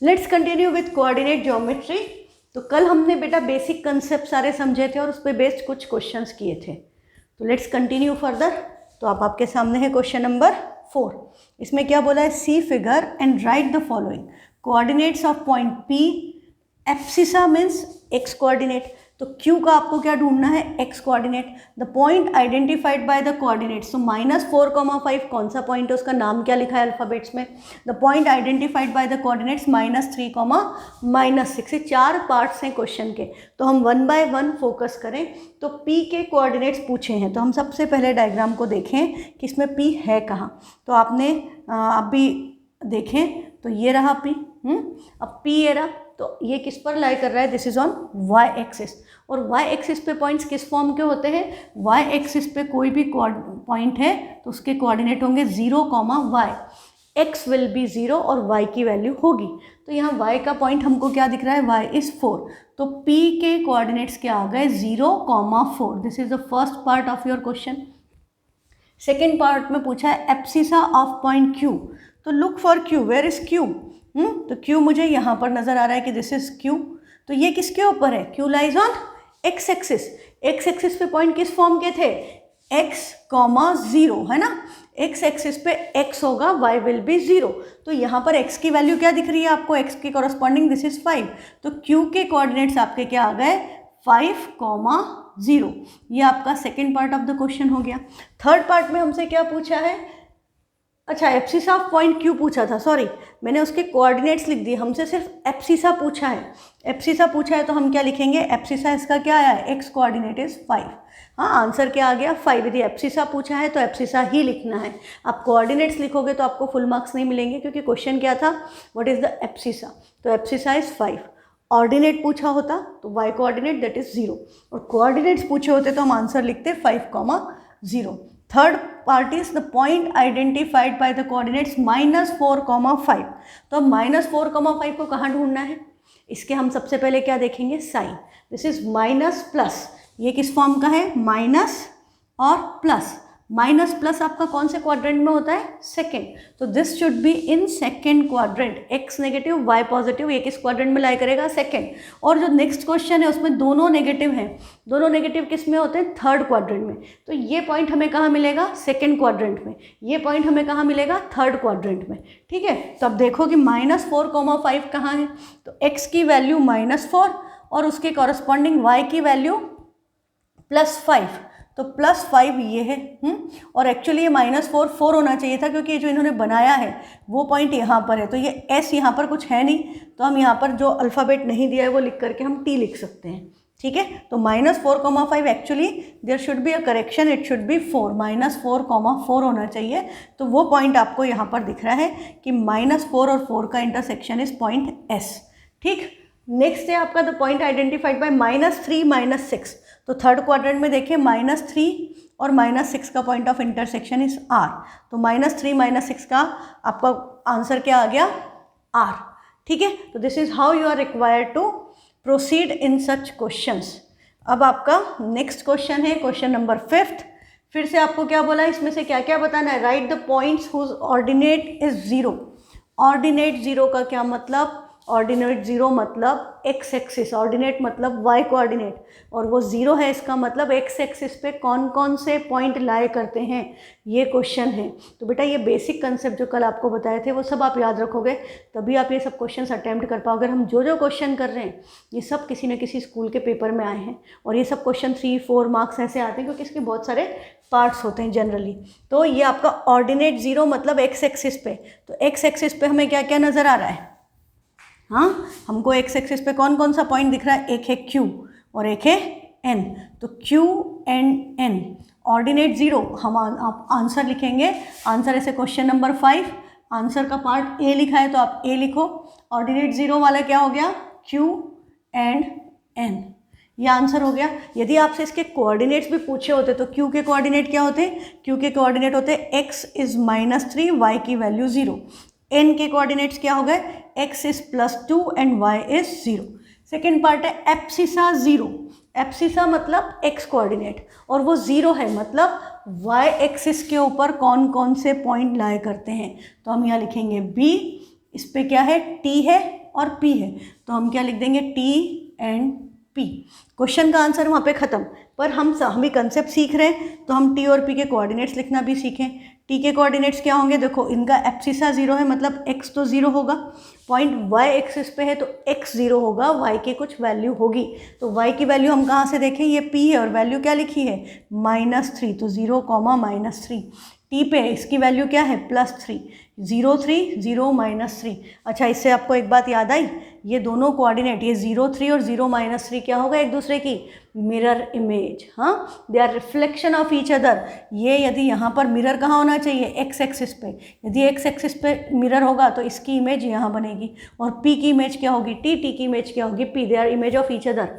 Let's continue with coordinate geometry. तो कल हमने बेटा बेसिक कंसेप्ट सारे समझे थे और उस पर बेस्ड कुछ क्वेश्चंस किए थे। तो लेट्स कंटिन्यू फर्दर। तो आप आपके सामने है क्वेश्चन नंबर 4। इसमें क्या बोला है, see figure and write the following coordinates of point P. Abscissa means x coordinate, तो Q का आपको क्या ढूंढना है, x coordinate. The point identified by the coordinates, तो -4,5 कौन सा पॉइंट है, उसका नाम क्या लिखा है अल्फाबेट्स में। The point identified by the coordinates -3, -6। ये 4 पार्ट्स हैं क्वेश्चन के, तो हम 1 बाय 1 फोकस करें। तो P के कोऑर्डिनेट्स पूछे हैं, तो हम सबसे पहले डायग्राम को देखें कि इसमें P है कहाँ। तो आपने आप भी देखें, तो ये रहा P। अब P ये रहा, तो ये किस पर लाई कर रहा है, this is on Y axis. और वाई एक्सिस पे पॉइंट्स किस फॉर्म के होते हैं, वाई एक्सिस पे कोई भी पॉइंट है तो उसके कोऑर्डिनेट होंगे 0, y। x विल बी 0 और y की वैल्यू होगी। तो यहाँ y का पॉइंट हमको क्या दिख रहा है, y इज 4। तो P के कोऑर्डिनेट्स क्या आ गए, 0, 4। This is the first part of your question. Second part में पूछा है एब्सिसा ऑफ पॉइंट Q। तो look for Q, where is Q। तो Q मुझे यहाँ पर नजर आ रहा है कि दिस इज Q। तो ये किसके ऊपर है, Q lies on x axis. x axis पे पॉइंट किस फॉर्म के थे, x, 0 है ना। x एक्सिस पे x होगा, y विल बी 0। तो यहाँ पर x की वैल्यू क्या दिख रही है आपको, x के कॉरस्पॉन्डिंग दिस इज 5। तो Q के कोऑर्डिनेट्स आपके क्या आ गए, 5, 0। ये आपका second part of the question हो गया। थर्ड पार्ट में हमसे क्या पूछा है, अच्छा एब्सिसा ऑफ पॉइंट Q पूछा था, सॉरी मैंने उसके कोऑर्डिनेट्स लिख दिए, हमसे सिर्फ एब्सिसा पूछा है। एब्सिसा पूछा है तो हम क्या लिखेंगे, एब्सिसा इसका क्या आया है, x कोऑर्डिनेट इज 5। हाँ, आंसर क्या आ गया, 5। यदि एब्सिसा पूछा है तो एब्सिसा ही लिखना है। आप कोऑर्डिनेट्स लिखोगे तो आपको फुल मार्क्स नहीं मिलेंगे, क्योंकि क्वेश्चन क्या था, व्हाट इज द एब्सिसा। तो एब्सिसा इज 5। ऑर्डिनेट पूछा होता तो y कोऑर्डिनेट दैट इज 0, और कोऑर्डिनेट्स पूछे होते तो हम आंसर लिखते 5, 0। Third part is the point identified by the coordinates -4, 5। तो अब -4, 5 को कहाँ ढूंढना है, इसके हम सबसे पहले क्या देखेंगे, sine. This is minus plus, ये किस फॉर्म का है, माइनस और प्लस। माइनस प्लस आपका कौन से क्वाड्रेंट में होता है, सेकेंड। तो this should be in second quadrant. X negative, y positive, ये किस क्वाड्रेंट में लाई करेगा, सेकेंड। और जो नेक्स्ट क्वेश्चन है उसमें दोनों नेगेटिव हैं, दोनों नेगेटिव किस में होते हैं, थर्ड क्वाड्रेंट में। तो ये पॉइंट हमें कहाँ मिलेगा, सेकेंड क्वाड्रेंट में। ये पॉइंट हमें कहाँ मिलेगा, थर्ड क्वाड्रेंट में। ठीक है, तो अब देखो कि -4, 5 कहाँ है, तो एक्स की वैल्यू -4 और उसके कॉरस्पॉन्डिंग वाई की वैल्यू +5। तो +5 ये है। और एक्चुअली ये -4 4 होना चाहिए था, क्योंकि ये जो इन्होंने बनाया है वो पॉइंट यहाँ पर है। तो ये S यहाँ पर कुछ है नहीं, तो हम यहाँ पर जो अल्फ़ाबेट नहीं दिया है वो लिख करके हम T लिख सकते हैं। ठीक है, तो -4, 5 actually there should be a correction, it should be 4, -4, 4 होना चाहिए। तो वो पॉइंट आपको यहाँ पर दिख रहा है कि -4 और 4 का इंटरसेक्शन इज पॉइंट S। ठीक, नेक्स्ट है आपका द पॉइंट आइडेंटिफाइड बाय -3, -6। तो थर्ड क्वाड्रेंट में देखिए -3 और -6 का point of intersection is R। तो -3, -6 का आपका आंसर क्या आ गया, R। ठीक है, तो this is how you are required to proceed in such questions. अब आपका नेक्स्ट क्वेश्चन है क्वेश्चन नंबर 5। फिर से आपको क्या बोला, इसमें से क्या क्या बताना है, write the points whose ordinate is 0। Ordinate 0 का क्या मतलब, ऑर्डिनेट 0 मतलब एक्स एक्सिस, ऑर्डिनेट मतलब वाई कोऑर्डिनेट, और वो 0 है, इसका मतलब एक्स एक्सिस पे कौन कौन से पॉइंट लाए करते हैं, ये क्वेश्चन है। तो बेटा ये बेसिक कंसेप्ट जो कल आपको बताए थे वो सब आप याद रखोगे, तभी आप ये सब क्वेश्चंस अटैम्प्ट कर पाओगे। हम जो जो क्वेश्चन कर रहे हैं ये सब किसी न किसी स्कूल के पेपर में आए हैं, और ये सब क्वेश्चन 3-4 मार्क्स ऐसे आते हैं, क्योंकि इसके बहुत सारे पार्ट्स होते हैं जनरली। तो ये आपका ऑर्डिनेट 0 मतलब एक्स एक्सिस पे, तो एक्स एक्सिस पे हमें क्या क्या नज़र आ रहा है, हाँ हमको एक्स एक्सिस पे कौन कौन सा पॉइंट दिख रहा है, एक है Q और एक है N। तो Q एंड N, ऑर्डिनेट 0, हम आप आंसर लिखेंगे। आंसर ऐसे क्वेश्चन नंबर 5, आंसर का पार्ट A लिखा है तो आप A लिखो। ऑर्डिनेट 0 वाला क्या हो गया, Q एंड N, ये आंसर हो गया। यदि आपसे इसके कोऑर्डिनेट्स भी पूछे होते तो Q के कोऑर्डिनेट क्या होते, Q के कोऑर्डिनेट होते x इज -3, y की वैल्यू 0। N के कोऑर्डिनेट्स क्या हो गए, x is +2 and y is 0। Second part है एब्सिसा 0। एब्सिसा मतलब x कोऑर्डिनेट और वो 0 है, मतलब y एक्सिस के ऊपर कौन कौन से पॉइंट लाए करते हैं। तो हम यहाँ लिखेंगे B, इस पे क्या है T है और P है, तो हम क्या लिख देंगे T एंड P। क्वेश्चन का आंसर वहाँ पे ख़त्म। पर हम भी कंसेप्ट सीख रहे हैं तो हम T और P के कोऑर्डिनेट्स लिखना भी सीखें। T के कोऑर्डिनेट्स क्या होंगे, देखो इनका एब्सिसा 0 है, मतलब x तो 0 होगा, पॉइंट y एक्सिस पे है तो x 0 होगा, y के कुछ वैल्यू होगी। तो y की वैल्यू हम कहाँ से देखें, ये P है और वैल्यू क्या लिखी है -3, तो 0, -3। T पे इसकी वैल्यू क्या है +3, 0, 3, 0, -3। अच्छा, इससे आपको एक बात याद आई, ये दोनों कोऑर्डिनेट, ये 0, 3 और 0, -3 क्या होगा एक दूसरे की मिरर इमेज। हाँ, they are reflection of each other. ये यदि यहाँ पर मिरर कहाँ होना चाहिए, एक्स एक्सिस पे, यदि एक्स एक्सिस पे मिरर होगा तो इसकी इमेज यहाँ बनेगी, और P की इमेज क्या होगी T, T की इमेज क्या होगी P। They are image of each other,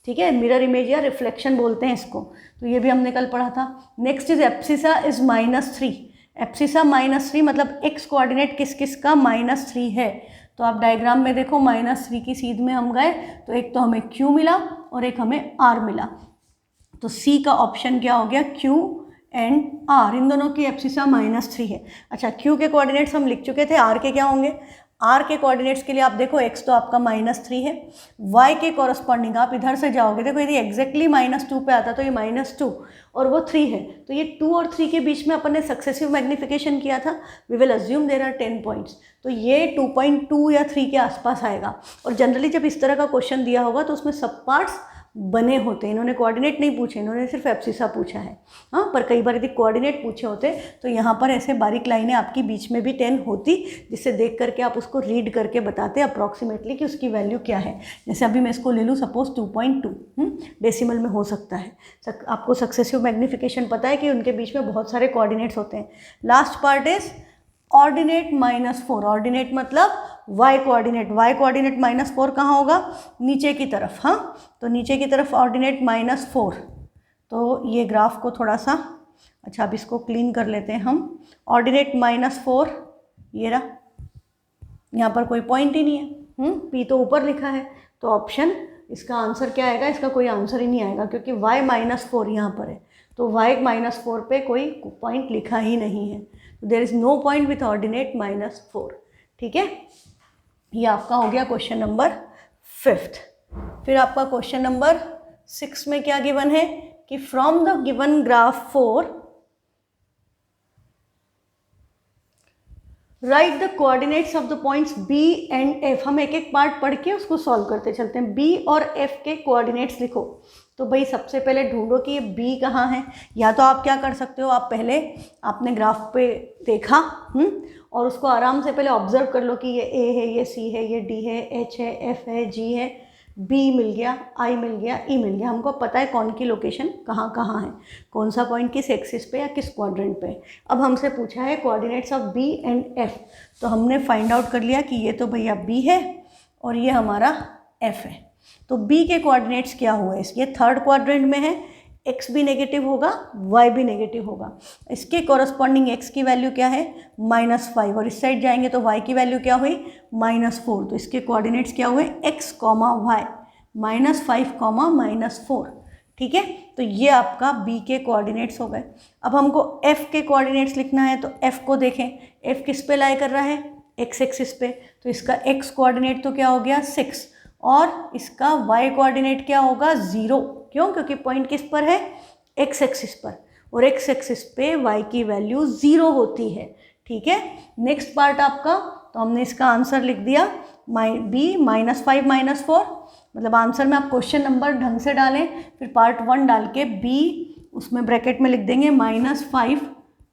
ठीक है, मिरर इमेज या रिफ्लेक्शन बोलते हैं इसको। तो ये भी हमने कल पढ़ा था। Next is abscissa is -3। Abscissa -3 मतलब एक्स कोऑर्डिनेट किस किस का -3 है। तो आप डायग्राम में देखो -3 की सीध में हम गए तो एक तो हमें Q मिला और एक हमें R मिला, तो C का ऑप्शन क्या हो गया, Q एंड R, इन दोनों की एब्सिसा -3 है। अच्छा, Q के कोऑर्डिनेट्स हम लिख चुके थे, R के क्या होंगे, R के कोऑर्डिनेट्स के लिए आप देखो x तो आपका -3 है, y के कॉरस्पॉन्डिंग आप इधर से जाओगे, देखो यदि एग्जैक्टली -2 पे आता तो ये -2 और वो 3 है, तो ये 2 और 3 के बीच में अपन ने सक्सेसिव मैग्निफिकेशन किया था। We will assume there are 10 points, तो ये 2.2 या 3 के आसपास आएगा। और जनरली जब इस तरह का क्वेश्चन दिया होगा तो उसमें सब पार्ट्स बने होते हैं। इन्होंने कोऑर्डिनेट नहीं पूछे, इन्होंने सिर्फ एब्सिसा पूछा है। हाँ, पर कई बार यदि कोऑर्डिनेट पूछे होते तो यहाँ पर ऐसे बारीक लाइनें आपकी बीच में भी 10 होती, जिससे देख करके आप उसको रीड करके बताते अप्रॉक्सीमेटली कि उसकी वैल्यू क्या है। जैसे अभी मैं इसको ले लूँ सपोज 2.2 डेसिमल में हो सकता है। आपको सक्सेसिव मैग्निफिकेशन पता है कि उनके बीच में बहुत सारे कोऑर्डिनेट्स होते हैं। Last part is ordinate -4। Ordinate मतलब y कोऑर्डिनेट, y कोऑर्डिनेट -4 कहाँ होगा, नीचे की तरफ। हाँ, तो नीचे की तरफ ऑर्डिनेट -4। तो ये ग्राफ को थोड़ा सा, अच्छा अब इसको क्लीन कर लेते हैं हम। ऑर्डिनेट -4 ये रहा, यहाँ पर कोई पॉइंट ही नहीं है, P तो ऊपर लिखा है, तो ऑप्शन इसका आंसर क्या आएगा, इसका कोई आंसर ही नहीं आएगा क्योंकि y -4 यहाँ पर है, तो y -4 पे कोई पॉइंट लिखा ही नहीं है। There is no point with ordinate -4। ठीक है, ये आपका हो गया क्वेश्चन नंबर 5। फिर आपका क्वेश्चन नंबर 6 में क्या गिवन है कि from the given graph 4 right the coordinates of the points B and F। हम एक एक पार्ट पढ़ के उसको सॉल्व करते चलते हैं। B और F के कोऑर्डिनेट्स लिखो। तो भाई सबसे पहले ढूंढो कि ये B कहाँ है। या तो आप क्या कर सकते हो, आप पहले आपने ग्राफ पे देखा और उसको आराम से पहले ऑब्जर्व कर लो कि ये A है, ये C है, ये D है, H है, F है, G है, B मिल गया, I मिल गया, E मिल गया। हमको पता है कौन की लोकेशन कहाँ कहाँ है, कौन सा पॉइंट किस एक्सिस पे या किस क्वाड्रेंट पे। अब हमसे पूछा है coordinates of B and F, तो हमने फाइंड आउट कर लिया कि ये तो भैया B है और ये हमारा F है। तो B के कोऑर्डिनेट्स क्या हुए, ये थर्ड क्वाड्रेंट में है, x भी नेगेटिव होगा, y भी नेगेटिव होगा। इसके कॉरस्पॉन्डिंग x की वैल्यू क्या है -5 और इस साइड जाएंगे तो y की वैल्यू क्या हुई -4। तो इसके कोऑर्डिनेट्स क्या हुए x, y -5, -4। ठीक है, तो ये आपका B के कोऑर्डिनेट्स हो गए। अब हमको F के कोऑर्डिनेट्स लिखना है, तो F को देखें, F किस पे लाई कर रहा है, x एक्सिस पे, तो इसका x कोऑर्डिनेट तो क्या हो गया 6 और इसका y कोऑर्डिनेट क्या होगा 0। क्यों, क्योंकि पॉइंट किस पर है, x एक्सिस पर, और x एक्सिस पे y की वैल्यू 0 होती है। ठीक है, नेक्स्ट पार्ट आपका, तो हमने इसका आंसर लिख दिया B -5 -4। मतलब आंसर में आप क्वेश्चन नंबर ढंग से डालें, फिर पार्ट 1 डाल के B उसमें ब्रैकेट में लिख देंगे -5,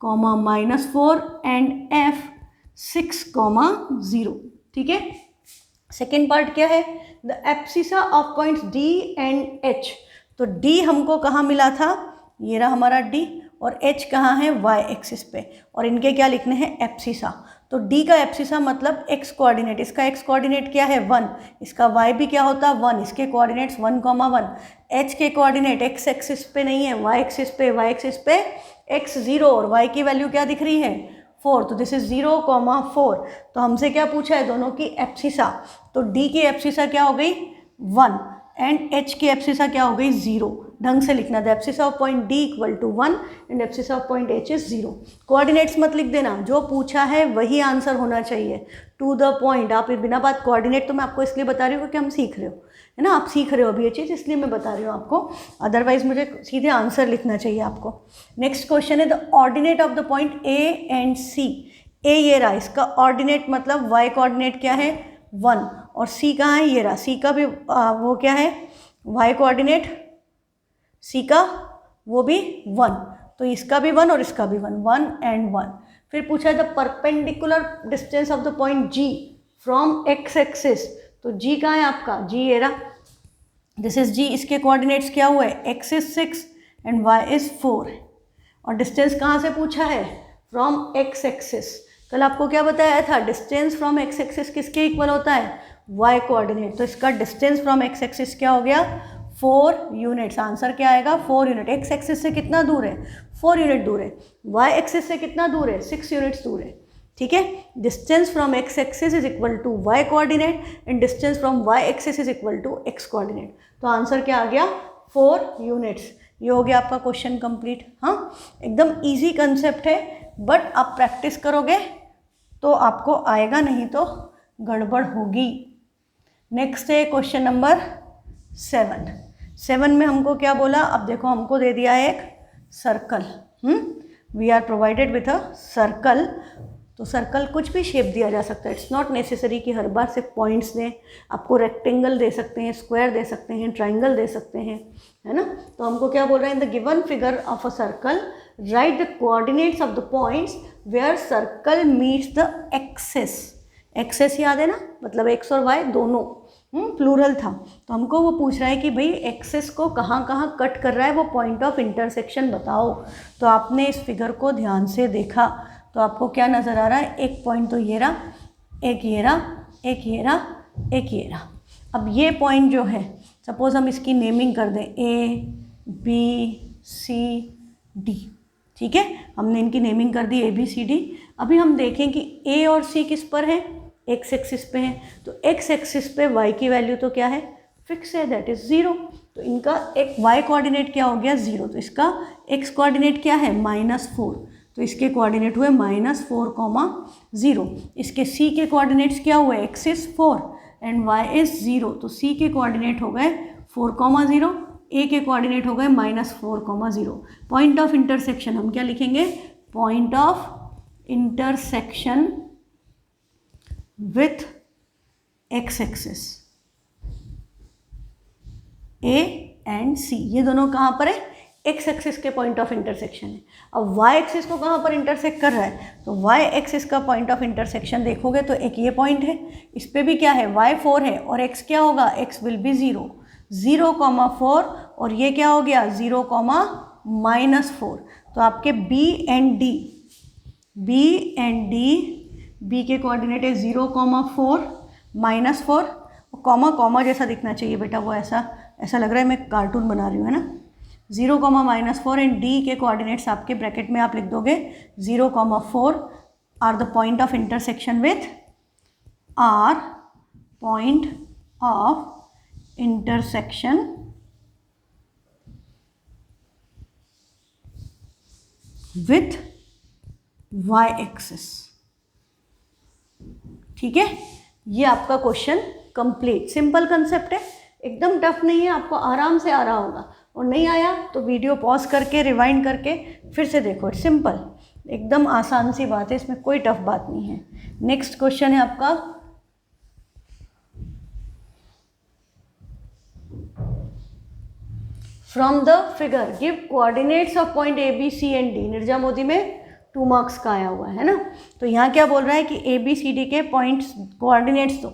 -4 एंड F 6, 0। ठीक है, सेकेंड पार्ट क्या है, the abscissa of points D and H। तो D हमको कहाँ मिला था, ये रहा हमारा D, और H कहाँ है y एक्सिस पे, और इनके क्या लिखने हैं एब्सिसा। तो D का एब्सिसा मतलब x कोऑर्डिनेट, इसका x कोऑर्डिनेट क्या है 1, इसका y भी क्या होता है 1, इसके कोऑर्डिनेट्स 1, 1। H के कोऑर्डिनेट x एक्सिस पे नहीं है, y एक्सिस पे, y एक्सिस पे x 0 और y की वैल्यू क्या दिख रही है 4, तो दिस इज 0, 4। तो हमसे क्या पूछा है, दोनों की एब्सिसा। तो D की एब्सिसा क्या हो गई 1, एंड एच की एब्सिसा क्या हो गई 0। ढंग से लिखना, the abscissa of point D equal to 1 and abscissa of point H is 0। Coordinates मत लिख देना, जो पूछा है वही आंसर होना चाहिए, टू द पॉइंट। आप बिना बात कोऑर्डिनेट तो मैं आपको इसलिए बता रही हूँ क्योंकि हम सीख रहे हो, है ना, आप सीख रहे हो अभी ये चीज़, इसलिए मैं बता रही हूँ आपको, अदरवाइज मुझे सीधे आंसर लिखना चाहिए आपको। नेक्स्ट क्वेश्चन है the ordinate of the point A and C. A ये रहा, इसका ऑर्डिनेट मतलब वाई कोऑर्डिनेट क्या है 1, और सी कहाँ है, ये रहा, सी का भी वो क्या है वाई कोऑर्डिनेट, सी का वो भी 1, तो इसका भी 1 और इसका भी 1, 1 एंड 1। फिर पूछा है the perpendicular distance of the point G from x axis, तो जी कहाँ है आपका, जी ये रहा, दिस इज जी, इसके कोऑर्डिनेट्स क्या हुए, x is 6 and y is 4, और डिस्टेंस कहाँ से पूछा है, फ्रॉम एक्स एक्सिस। कल आपको क्या बताया था, डिस्टेंस फ्रॉम एक्स एक्सिस किसके इक्वल होता है, वाई कोऑर्डिनेट, तो इसका डिस्टेंस फ्रॉम एक्स एक्सिस क्या हो गया 4 यूनिट्स। आंसर क्या आएगा 4 यूनिट। एक्स एक्सिस से कितना दूर है 4 यूनिट दूर है, वाई एक्सिस से कितना दूर है 6 यूनिट्स दूर है, ठीक है। Distance from x axis is equal to y coordinate and distance from y axis is equal to x coordinate, तो आंसर क्या आ गया 4 यूनिट्स। ये हो गया आपका क्वेश्चन कंप्लीट। हाँ, एकदम इजी कंसेप्ट है, बट आप प्रैक्टिस करोगे तो आपको आएगा, नहीं तो गड़बड़ होगी। नेक्स्ट है क्वेश्चन नंबर 7 में हमको क्या बोला, अब देखो हमको दे दिया है एक circle, we are provided with a circle, तो सर्कल कुछ भी शेप दिया जा सकता है, इट्स नॉट नेसेसरी कि हर बार सिर्फ पॉइंट्स दें, आपको रेक्टेंगल दे सकते हैं, स्क्वायर दे सकते हैं, ट्राइंगल दे सकते हैं, है ना। तो हमको क्या बोल रहे हैं, in the given figure of a circle write the coordinates of the points where circle meets the axes. Axes याद है ना, मतलब एक्स और वाई दोनों, प्लूरल था, तो हमको वो पूछ रहा है कि भाई एक्सेस को कहाँ कहाँ कट कर रहा है, वो पॉइंट ऑफ इंटरसेक्शन बताओ। तो आपने इस फिगर को ध्यान से देखा तो आपको क्या नज़र आ रहा है, एक पॉइंट तो ये रहा, एक ये रहा, एक ये रहा, एक ये रहा। अब ये पॉइंट जो है, सपोज हम इसकी नेमिंग कर दें ए बी सी डी, ठीक है, हमने इनकी नेमिंग कर दी ए बी सी डी। अभी हम देखें कि ए और सी किस पर है, एक्स एक्सिस पे है, तो एक्स एक्सिस पे वाई की वैल्यू तो क्या है, फिक्स है, दैट इज़ 0, तो इनका एक वाई कोऑर्डिनेट क्या हो गया 0, तो इसका एक्स कोऑर्डिनेट क्या है -4, तो इसके कोऑर्डिनेट हुए -4, 0। इसके सी के कोऑर्डिनेट्स क्या हुए, x is 4 and y is 0, तो सी के कोऑर्डिनेट हो गए 4, 0, ए के कोऑर्डिनेट हो गए -4, 0। पॉइंट ऑफ इंटरसेक्शन हम क्या लिखेंगे, point of intersection with x axis, A and C, ये दोनों कहाँ पर है, एक्स एक्सिस के पॉइंट ऑफ इंटरसेक्शन है। अब वाई एक्सिस को कहाँ पर इंटरसेक्ट कर रहा है, तो वाई एक्सिस का पॉइंट ऑफ इंटरसेक्शन देखोगे तो एक ये पॉइंट है, इस पर भी क्या है वाई 4 है, और एक्स क्या होगा, एक्स विल बी 0, 0, 4, और ये क्या हो गया 0, -4। तो आपके बी एंड डी, बी के कोऑर्डिनेट है 0, 4, -4, कॉमा जैसा दिखना चाहिए बेटा, वो ऐसा लग रहा है मैं कार्टून बना रही हूँ, है ना। 0, -4 एंड डी के कोऑर्डिनेट्स आपके ब्रैकेट में आप लिख दोगे 0, 4 are the point of intersection with y axis, ठीक है। ये आपका क्वेश्चन कंप्लीट, सिंपल कंसेप्ट है, एकदम टफ नहीं है, आपको आराम से आ रहा होगा, और नहीं आया तो वीडियो पॉज करके रिवाइंड करके फिर से देखो, इट्स सिंपल, एकदम आसान सी बात है, इसमें कोई टफ बात नहीं है। नेक्स्ट क्वेश्चन है आपका from the figure give coordinates of point A B C and D. निर्जा मोदी में 2 मार्क्स का आया हुआ है ना, तो यहाँ क्या बोल रहा है कि ए बी सी डी के पॉइंट्स कोऑर्डिनेट्स दो।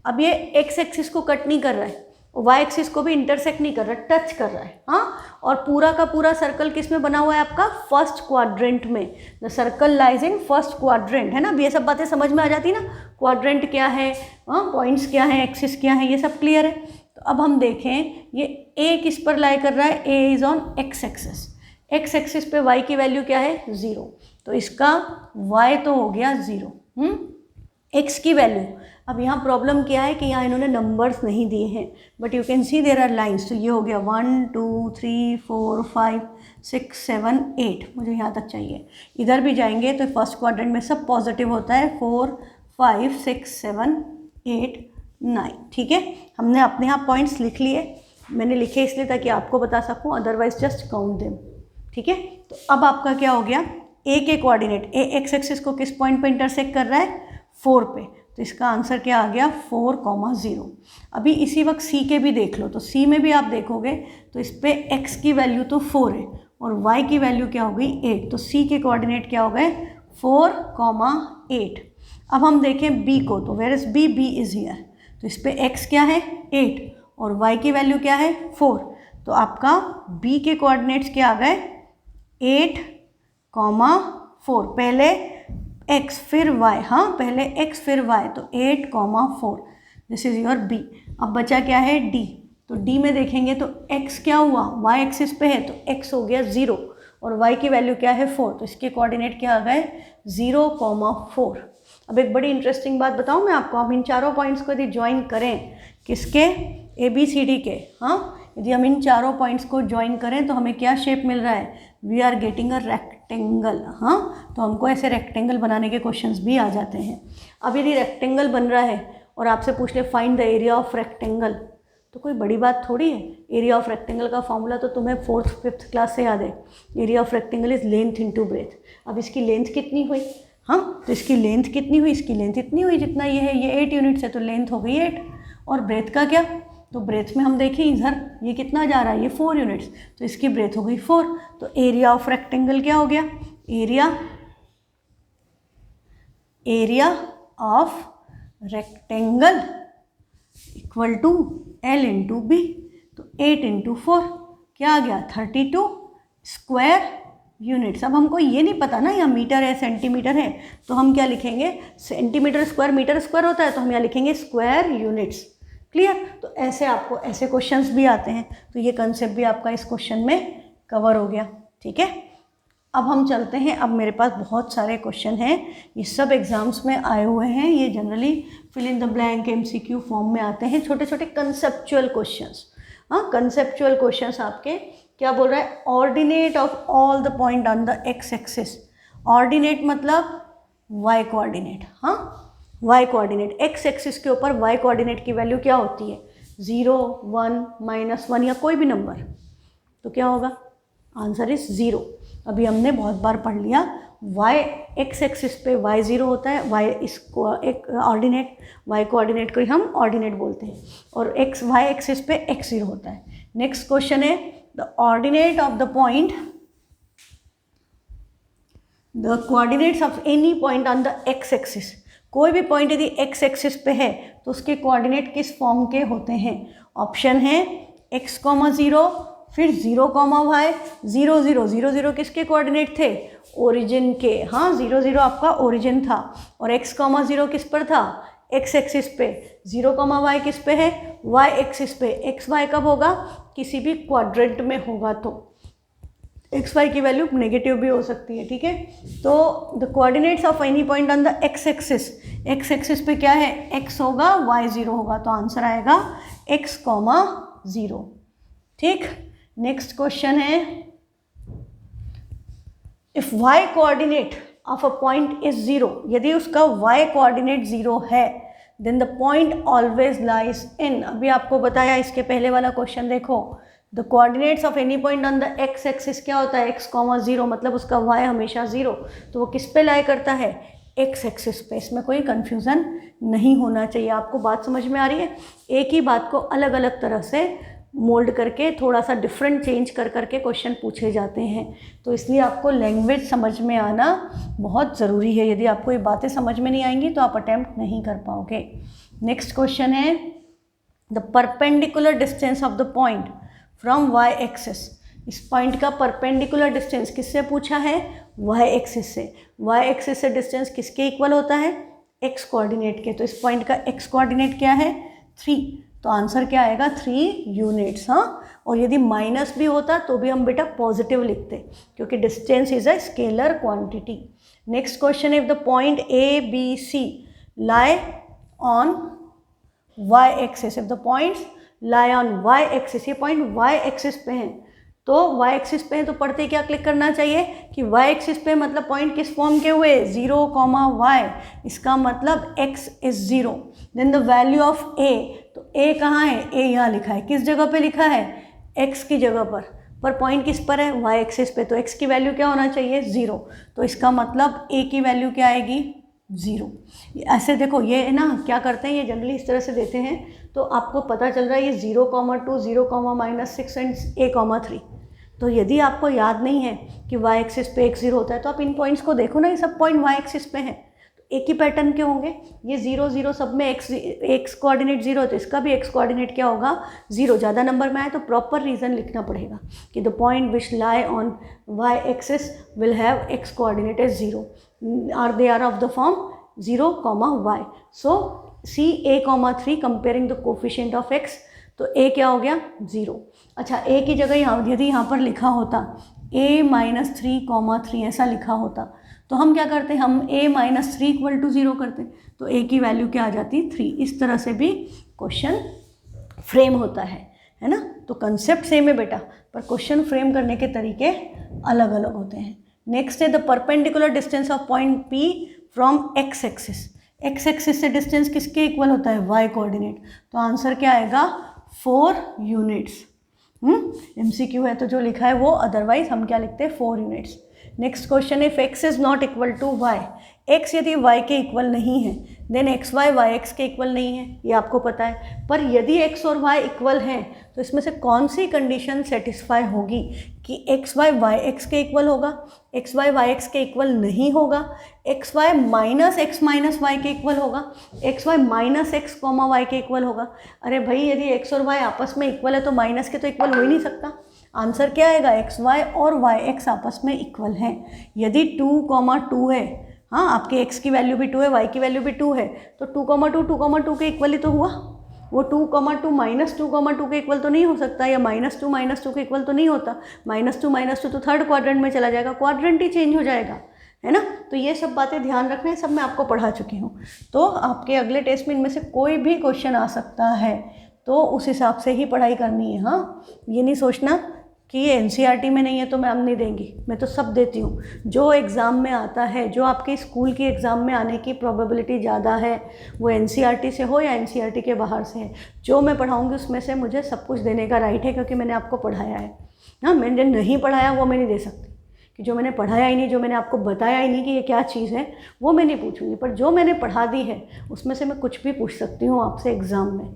अब ये एक्स एक्सिस को कट नहीं कर रहा है, वाई एक्सिस को भी इंटरसेक्ट नहीं कर रहा, टच कर रहा है, हाँ, और पूरा का पूरा सर्कल किस में बना हुआ है आपका, फर्स्ट क्वाड्रेंट में। The circle lies in first quadrant, है ना। अब ये सब बातें समझ में आ जाती ना, क्वाड्रेंट क्या है, हाँ, पॉइंट्स क्या है, एक्सिस क्या है, ये सब क्लियर है। तो अब हम देखें ये ए किस पर लाई कर रहा है, A is on x axis, x axis पे वाई की वैल्यू क्या है 0, तो इसका y तो हो गया 0, एक्स की वैल्यू, अब यहाँ प्रॉब्लम क्या है कि यहाँ इन्होंने नंबर्स नहीं दिए हैं, but you can see there are lines. तो ये हो गया 1 2 3 4 5 6 7 8, मुझे यहाँ तक चाहिए। इधर भी जाएंगे तो फर्स्ट क्वाड्रेंट में सब पॉजिटिव होता है, 4 5 6 7 8 9। ठीक है, हमने अपने यहाँ पॉइंट्स लिख लिए, मैंने लिखे इसलिए ताकि आपको बता सकूँ, अदरवाइज जस्ट काउंट देम। ठीक है, तो अब आपका क्या हो गया, ए के कोऑर्डिनेट, ए एक्स एक्सिस को किस पॉइंट पे इंटरसेक्ट कर रहा है, 4 पे, तो इसका आंसर क्या आ गया 4,0। अभी इसी वक्त सी के भी देख लो, तो सी में भी आप देखोगे तो इस पे एक्स की वैल्यू तो 4 है और वाई की वैल्यू क्या हो गई 8, तो सी के कोऑर्डिनेट क्या हो गए 4,8। अब हम देखें बी को, तो where is B, B is here, तो इस पे एक्स क्या है 8 और वाई की वैल्यू क्या है 4, तो आपका बी के कोऑर्डिनेट्स क्या आ गए 8,4, पहले x फिर y, हाँ पहले x फिर y, तो 8,4, दिस इज़ योर b। अब बचा क्या है d, तो d में देखेंगे तो x क्या हुआ, y एक्सिस पे है तो x हो गया 0 और y की वैल्यू क्या है 4, तो इसके कोऑर्डिनेट क्या आ गए 0,4। अब एक बड़ी इंटरेस्टिंग बात बताऊँ मैं आपको, हम इन चारों पॉइंट्स को यदि ज्वाइन करें, किसके, ए बी सी डी के, हाँ यदि हम इन चारों पॉइंट्स को ज्वाइन करें तो हमें क्या शेप मिल रहा है, we are getting a rectangle. हाँ, तो हमको ऐसे रेक्टेंगल बनाने के क्वेश्चंस भी आ जाते हैं। अब यदि रेक्टेंगल बन रहा है और आपसे पूछ ले find the area of rectangle, तो कोई बड़ी बात थोड़ी है। एरिया ऑफ रेक्टेंगल का फॉर्मूला तो तुम्हें 4th 5th क्लास से याद है, area of rectangle is length into breadth. अब इसकी लेंथ कितनी हुई, हाँ तो इसकी लेंथ कितनी हुई, इसकी लेंथ इतनी हुई जितना ये है, ये 8 यूनिट्स है तो लेंथ हो गई 8, और ब्रेथ का क्या, तो ब्रेथ में हम देखें इधर ये कितना जा रहा है, ये 4 यूनिट्स, तो इसकी ब्रेथ हो गई 4, तो एरिया ऑफ रेक्टेंगल क्या हो गया, area of rectangle equal to L into b, तो 8 इंटू 4 क्या आ गया 32 स्क्वायर यूनिट्स। अब हमको ये नहीं पता ना यहाँ मीटर है सेंटीमीटर है, तो हम क्या लिखेंगे, सेंटीमीटर स्क्वायर मीटर स्क्वायर होता है, तो हम यहाँ लिखेंगे स्क्वायर यूनिट्स। क्लियर, तो ऐसे आपको ऐसे क्वेश्चंस भी आते हैं, तो ये कंसेप्ट भी आपका इस क्वेश्चन में कवर हो गया। ठीक है, अब हम चलते हैं, अब मेरे पास बहुत सारे क्वेश्चन हैं, ये सब एग्जाम्स में आए हुए हैं, ये generally fill in the blank MCQ form में आते हैं, छोटे छोटे कंसेप्चुअल क्वेश्चंस। हाँ, कंसेप्चुअल क्वेश्चंस आपके क्या बोल रहा है, ordinate of all the point on the x axis. Ordinate मतलब वाई कोऑर्डिनेट, हाँ वाई कोऑर्डिनेट, एक्स एक्सिस के ऊपर वाई कोऑर्डिनेट की वैल्यू क्या होती है 0 1 -1 या कोई भी नंबर, तो क्या होगा, आंसर इज 0। अभी हमने बहुत बार पढ़ लिया, वाई एक्स एक्सिस पे y 0 होता है, वाई इसको एक ऑर्डिनेट, वाई कोऑर्डिनेट को ही हम ऑर्डिनेट बोलते हैं, और एक्स वाई एक्सिस पे x 0 होता है। नेक्स्ट क्वेश्चन है the ordinate of the point, the coordinates of any point on the x axis. कोई भी पॉइंट यदि x एक्सिस पे है तो उसके कोऑर्डिनेट किस फॉर्म के होते हैं, ऑप्शन है x, 0 फिर 0, y 0 0 0 0 किसके कोऑर्डिनेट थे, ओरिजिन के, हाँ 0 0 आपका ओरिजिन था, और x, 0 किस पर था, x एक्सिस पे, 0, y किस पे है, y एक्सिस पे। x y कब होगा, किसी भी क्वाड्रेंट में होगा, तो एक्स वाई की वैल्यू नेगेटिव भी हो सकती है। ठीक है, तो the coordinates of any point on the x axis, x axis पे क्या है, x होगा y 0 होगा, तो आंसर आएगा x, 0। ठीक, नेक्स्ट क्वेश्चन है, if y coordinate of a point is 0, यदि उसका y कोऑर्डिनेट 0 है, then the point always lies in. अभी आपको बताया, इसके पहले वाला क्वेश्चन देखो, the coordinates of any point on the x axis क्या होता है, x, 0, मतलब उसका y हमेशा 0, तो वो किस पे लाई करता है, एक्स एक्सिस पे। इसमें कोई कंफ्यूजन नहीं होना चाहिए। आपको बात समझ में आ रही है, एक ही बात को अलग अलग तरह से मोल्ड करके, थोड़ा सा डिफरेंट चेंज कर करके क्वेश्चन पूछे जाते हैं, तो इसलिए आपको लैंग्वेज समझ में आना बहुत ज़रूरी है। यदि आपको ये बातें समझ में नहीं आएंगी तो आप अटैम्प्ट नहीं कर पाओगे। नेक्स्ट क्वेश्चन है, the perpendicular distance of the point from y axis. इस पॉइंट का परपेंडिकुलर डिस्टेंस किससे पूछा है, y एक्सिस से। y एक्सिस से डिस्टेंस किसके इक्वल होता है, x कोऑर्डिनेट के, तो इस पॉइंट का x कोऑर्डिनेट क्या है 3, तो आंसर क्या आएगा 3 यूनिट्स। हाँ, और यदि माइनस भी होता तो भी हम बेटा पॉजिटिव लिखते, क्योंकि distance is a scalar quantity. Next question, if the point A B C lie on y axis, if the points lie on y axis, ये पॉइंट y एक्सिस पे हैं तो y एक्सिस पे है तो पढ़ते क्या क्लिक करना चाहिए कि y एक्सिस पे मतलब पॉइंट किस फॉर्म के हुए 0, y, इसका मतलब x is 0, then the value of a, तो a कहाँ है, a यहाँ लिखा है, किस जगह पे लिखा है, x की जगह पर पॉइंट किस पर है, y एक्सिस पे, तो x की वैल्यू क्या होना चाहिए 0, तो इसका मतलब a की वैल्यू क्या आएगी 0। ऐसे देखो ये ना क्या करते हैं, ये जनरली इस तरह से देते हैं तो आपको पता चल रहा है ये 0,2, 0,-6 एंड a,3। तो यदि आपको याद नहीं है कि y एक्सिस पे x 0 होता है तो आप इन पॉइंट्स को देखो ना, ये सब पॉइंट y एक्सिस पे हैं तो एक ही पैटर्न के होंगे, ये 0, 0 सब में x कोऑर्डिनेट 0 तो इसका भी x कोऑर्डिनेट क्या होगा 0। ज़्यादा नंबर में आए तो प्रॉपर रीज़न लिखना पड़ेगा कि the point which lie on y axis will have x coordinate as 0, or they are of the form 0, y। So see a,3 comparing the coefficient of x, तो a क्या हो गया 0। अच्छा a की जगह यहाँ यदि यहाँ पर लिखा होता a-3,3 ऐसा लिखा होता तो हम क्या करते, हम a-3 = 0 करते, तो a की वैल्यू क्या आ जाती 3। इस तरह से भी क्वेश्चन फ्रेम होता है ना। तो कंसेप्ट सेम है बेटा, पर क्वेश्चन फ्रेम करने के तरीके अलग अलग होते हैं। नेक्स्ट है the perpendicular distance of point P from x axis. x axis से डिस्टेंस किसके इक्वल होता है y कोऑर्डिनेट, तो आंसर क्या आएगा 4 यूनिट्स। MCQ है तो जो लिखा है वो, अदरवाइज हम क्या लिखते हैं 4 units. Next question, if x is not equal to y, x यदि y के इक्वल नहीं है देन xy yx के इक्वल नहीं है, ये आपको पता है। पर यदि x और y इक्वल हैं तो इसमें से कौन सी कंडीशन सेटिस्फाई होगी कि xy yx के इक्वल होगा, xy yx के इक्वल नहीं होगा, xy minus x minus y के इक्वल होगा, xy minus x comma y के इक्वल होगा। अरे भाई यदि x और y आपस में इक्वल है तो माइनस के तो इक्वल हो ही नहीं सकता। आंसर क्या आएगा, xy और yx आपस में इक्वल हैं। यदि 2,2 है, हाँ आपके x की वैल्यू भी 2 है, y की वैल्यू भी 2 है, तो 2,2 2,2 के इक्वल ही तो हुआ। वो 2,2 -2,2 के इक्वल तो नहीं हो सकता, या -2 के इक्वल तो नहीं होता। -2 तो थर्ड क्वाड्रेंट में चला जाएगा, क्वाड्रेंट ही चेंज हो जाएगा, है ना। तो ये सब बातें ध्यान रखना है, सब मैं आपको पढ़ा चुकी हूँ। तो आपके अगले टेस्ट में इनमें से कोई भी क्वेश्चन आ सकता है, तो उस हिसाब से ही पढ़ाई करनी है। हाँ, ये नहीं सोचना कि ये NCERT में नहीं है तो मैम नहीं देंगी, मैं तो सब देती हूँ। जो एग्ज़ाम में आता है, जो आपके स्कूल की एग्ज़ाम में आने की प्रोबेबिलिटी ज़्यादा है, वो NCERT से हो या NCERT के बाहर से है, जो मैं पढ़ाऊँगी उसमें से मुझे सब कुछ देने का राइट है, क्योंकि मैंने आपको पढ़ाया है। हाँ, मैंने नहीं पढ़ाया वो मैं नहीं दे सकती, कि जो मैंने पढ़ाया ही नहीं, जो मैंने आपको बताया ही नहीं कि ये क्या चीज़ है, वो मैं नहीं पूछूंगी। पर जो मैंने पढ़ा दी है उसमें से मैं कुछ भी पूछ सकती हूँ आपसे एग्ज़ाम में।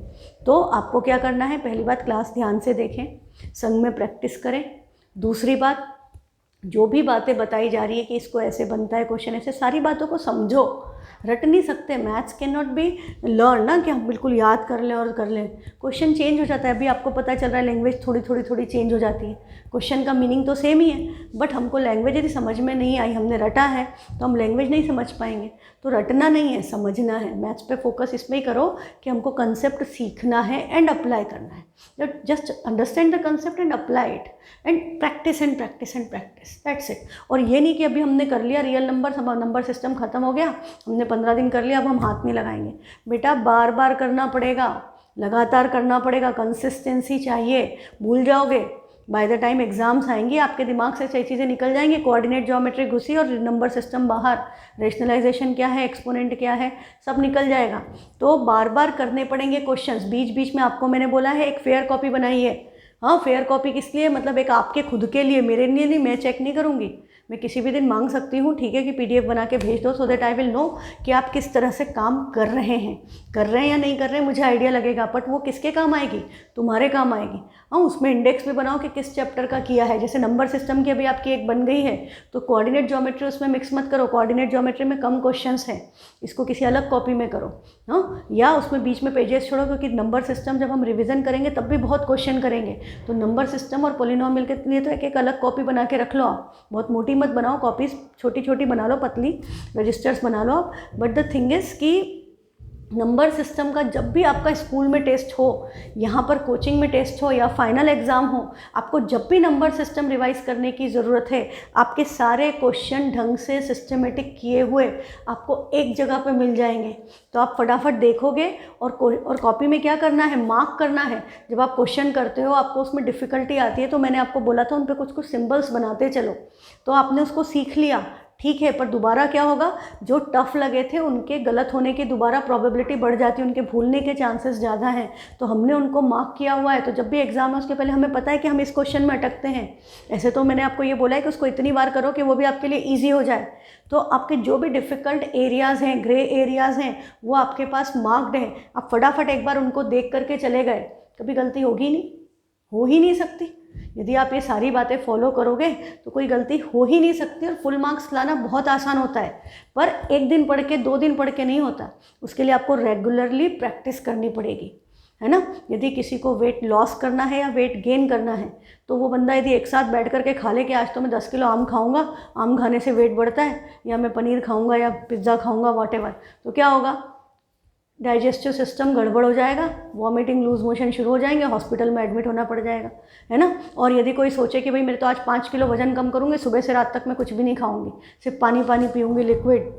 तो आपको क्या करना है, पहली बात क्लास ध्यान से देखें, संग में प्रैक्टिस करें। दूसरी बात, जो भी बातें बताई जा रही है कि इसको ऐसे बनता है क्वेश्चन, ऐसे सारी बातों को समझो। रट नहीं सकते, maths can not be learn ना कि हम बिल्कुल याद कर लें और कर लें। क्वेश्चन चेंज हो जाता है, अभी आपको पता चल रहा है लैंग्वेज थोड़ी चेंज हो जाती है। क्वेश्चन का मीनिंग तो सेम ही है, बट हमको लैंग्वेज यदि समझ में नहीं आई, हमने रटा है तो हम लैंग्वेज नहीं समझ पाएंगे। तो रटना नहीं है, समझना है। मैथ्स पे फोकस इसमें ही करो कि हमको कंसेप्ट सीखना है एंड अप्लाई करना है। Just understand the concept and apply it and practice and practice and practice, that's it. और ये नहीं कि अभी हमने कर लिया रियल नंबर सिस्टम ख़त्म हो गया, हमने 15 दिन कर लिया, अब हम हाथ नहीं लगाएंगे। बेटा बार बार करना पड़ेगा, लगातार करना पड़ेगा, कंसिस्टेंसी चाहिए। भूल जाओगे, बाय द टाइम एग्जाम्स आएंगे आपके दिमाग से सही चीज़ें निकल जाएंगी। कोऑर्डिनेट ज्योमेट्री घुसी और नंबर सिस्टम बाहर, रेशनलाइजेशन क्या है, एक्सपोनेंट क्या है, सब निकल जाएगा। तो बार बार करने पड़ेंगे क्वेश्चंस। बीच बीच में आपको मैंने बोला है एक फेयर कॉपी बनाइए। हाँ, फेयर कॉपी किस लिए, मतलब एक आपके खुद के लिए, मेरे लिए नहीं, मैं चेक नहीं करूँगी। मैं किसी भी दिन मांग सकती हूँ, ठीक है, कि PDF बना के भेज दो, so that I will know कि आप किस तरह से काम कर रहे हैं या नहीं कर रहे हैं, मुझे आइडिया लगेगा। बट वो किसके काम आएगी, तुम्हारे काम आएगी। हाँ, उसमें इंडेक्स भी बनाओ कि किस चैप्टर का किया है। जैसे नंबर सिस्टम की अभी आपकी एक बन गई है, तो कोऑर्डिनेट ज्योमेट्री उसमें मिक्स मत करो। कोऑर्डिनेट ज्योमेट्री में कम क्वेश्चंस हैं, इसको किसी अलग कॉपी में करो। हाँ, या उसमें बीच में पेजेस छोड़ो, क्योंकि नंबर सिस्टम जब हम रिविजन करेंगे तब भी बहुत क्वेश्चन करेंगे। तो नंबर सिस्टम और पॉलिनोमियल के लिए तो एक अलग कॉपी बना के रख लो आप। बहुत मोटी मत बनाओ, कॉपीज छोटी छोटी बना लो, पतली रजिस्टर्स बना लो आप। बट द थिंग इज़ कि नंबर सिस्टम का जब भी आपका स्कूल में टेस्ट हो, यहाँ पर कोचिंग में टेस्ट हो या फाइनल एग्ज़ाम हो, आपको जब भी नंबर सिस्टम रिवाइज करने की ज़रूरत है, आपके सारे क्वेश्चन ढंग से सिस्टमेटिक किए हुए आपको एक जगह पे मिल जाएंगे। तो आप फटाफट देखोगे और कॉपी में क्या करना है, मार्क करना है। जब आप क्वेश्चन करते हो, आपको उसमें डिफ़िकल्टी आती है, तो मैंने आपको बोला था उन पर कुछ कुछ सिम्बल्स बनाते चलो, तो आपने उसको सीख लिया, ठीक है। पर दोबारा क्या होगा, जो टफ़ लगे थे उनके गलत होने की दोबारा प्रोबेबिलिटी बढ़ जाती है, उनके भूलने के चांसेस ज़्यादा हैं। तो हमने उनको मार्क किया हुआ है, तो जब भी एग्ज़ाम है उसके पहले हमें पता है कि हम इस क्वेश्चन में अटकते हैं। ऐसे तो मैंने आपको ये बोला है कि उसको इतनी बार करो कि वो भी आपके लिए ईजी हो जाए। तो आपके जो भी डिफ़िकल्ट एरियाज़ हैं, ग्रे एरियाज़ हैं, वो आपके पास मार्क्ड हैं। आप फटाफट एक बार उनको देख करके चले गए, कभी गलती होगी नहीं, हो ही नहीं सकती। यदि आप ये सारी बातें फॉलो करोगे तो कोई गलती हो ही नहीं सकती, और फुल मार्क्स लाना बहुत आसान होता है। पर एक दिन पढ़ के, 2 दिन पढ़ के नहीं होता, उसके लिए आपको रेगुलरली प्रैक्टिस करनी पड़ेगी, है ना। यदि किसी को वेट लॉस करना है या वेट गेन करना है, तो वो बंदा यदि एक साथ बैठ करके खा ले कि आज तो मैं 10 किलो आम खाऊंगा, आम खाने से वेट बढ़ता है, या मैं पनीर खाऊंगा या पिज़्ज़ा खाऊंगा, वॉटेवर, तो क्या होगा, डाइजेस्टिव सिस्टम गड़बड़ हो जाएगा, वॉमिटिंग, लूज मोशन शुरू हो जाएंगे, हॉस्पिटल में एडमिट होना पड़ जाएगा, है ना। और यदि कोई सोचे कि भाई मेरे तो आज 5 किलो वजन कम करूँगी, सुबह से रात तक मैं कुछ भी नहीं खाऊंगी, सिर्फ पानी पानी पीऊँगी, लिक्विड,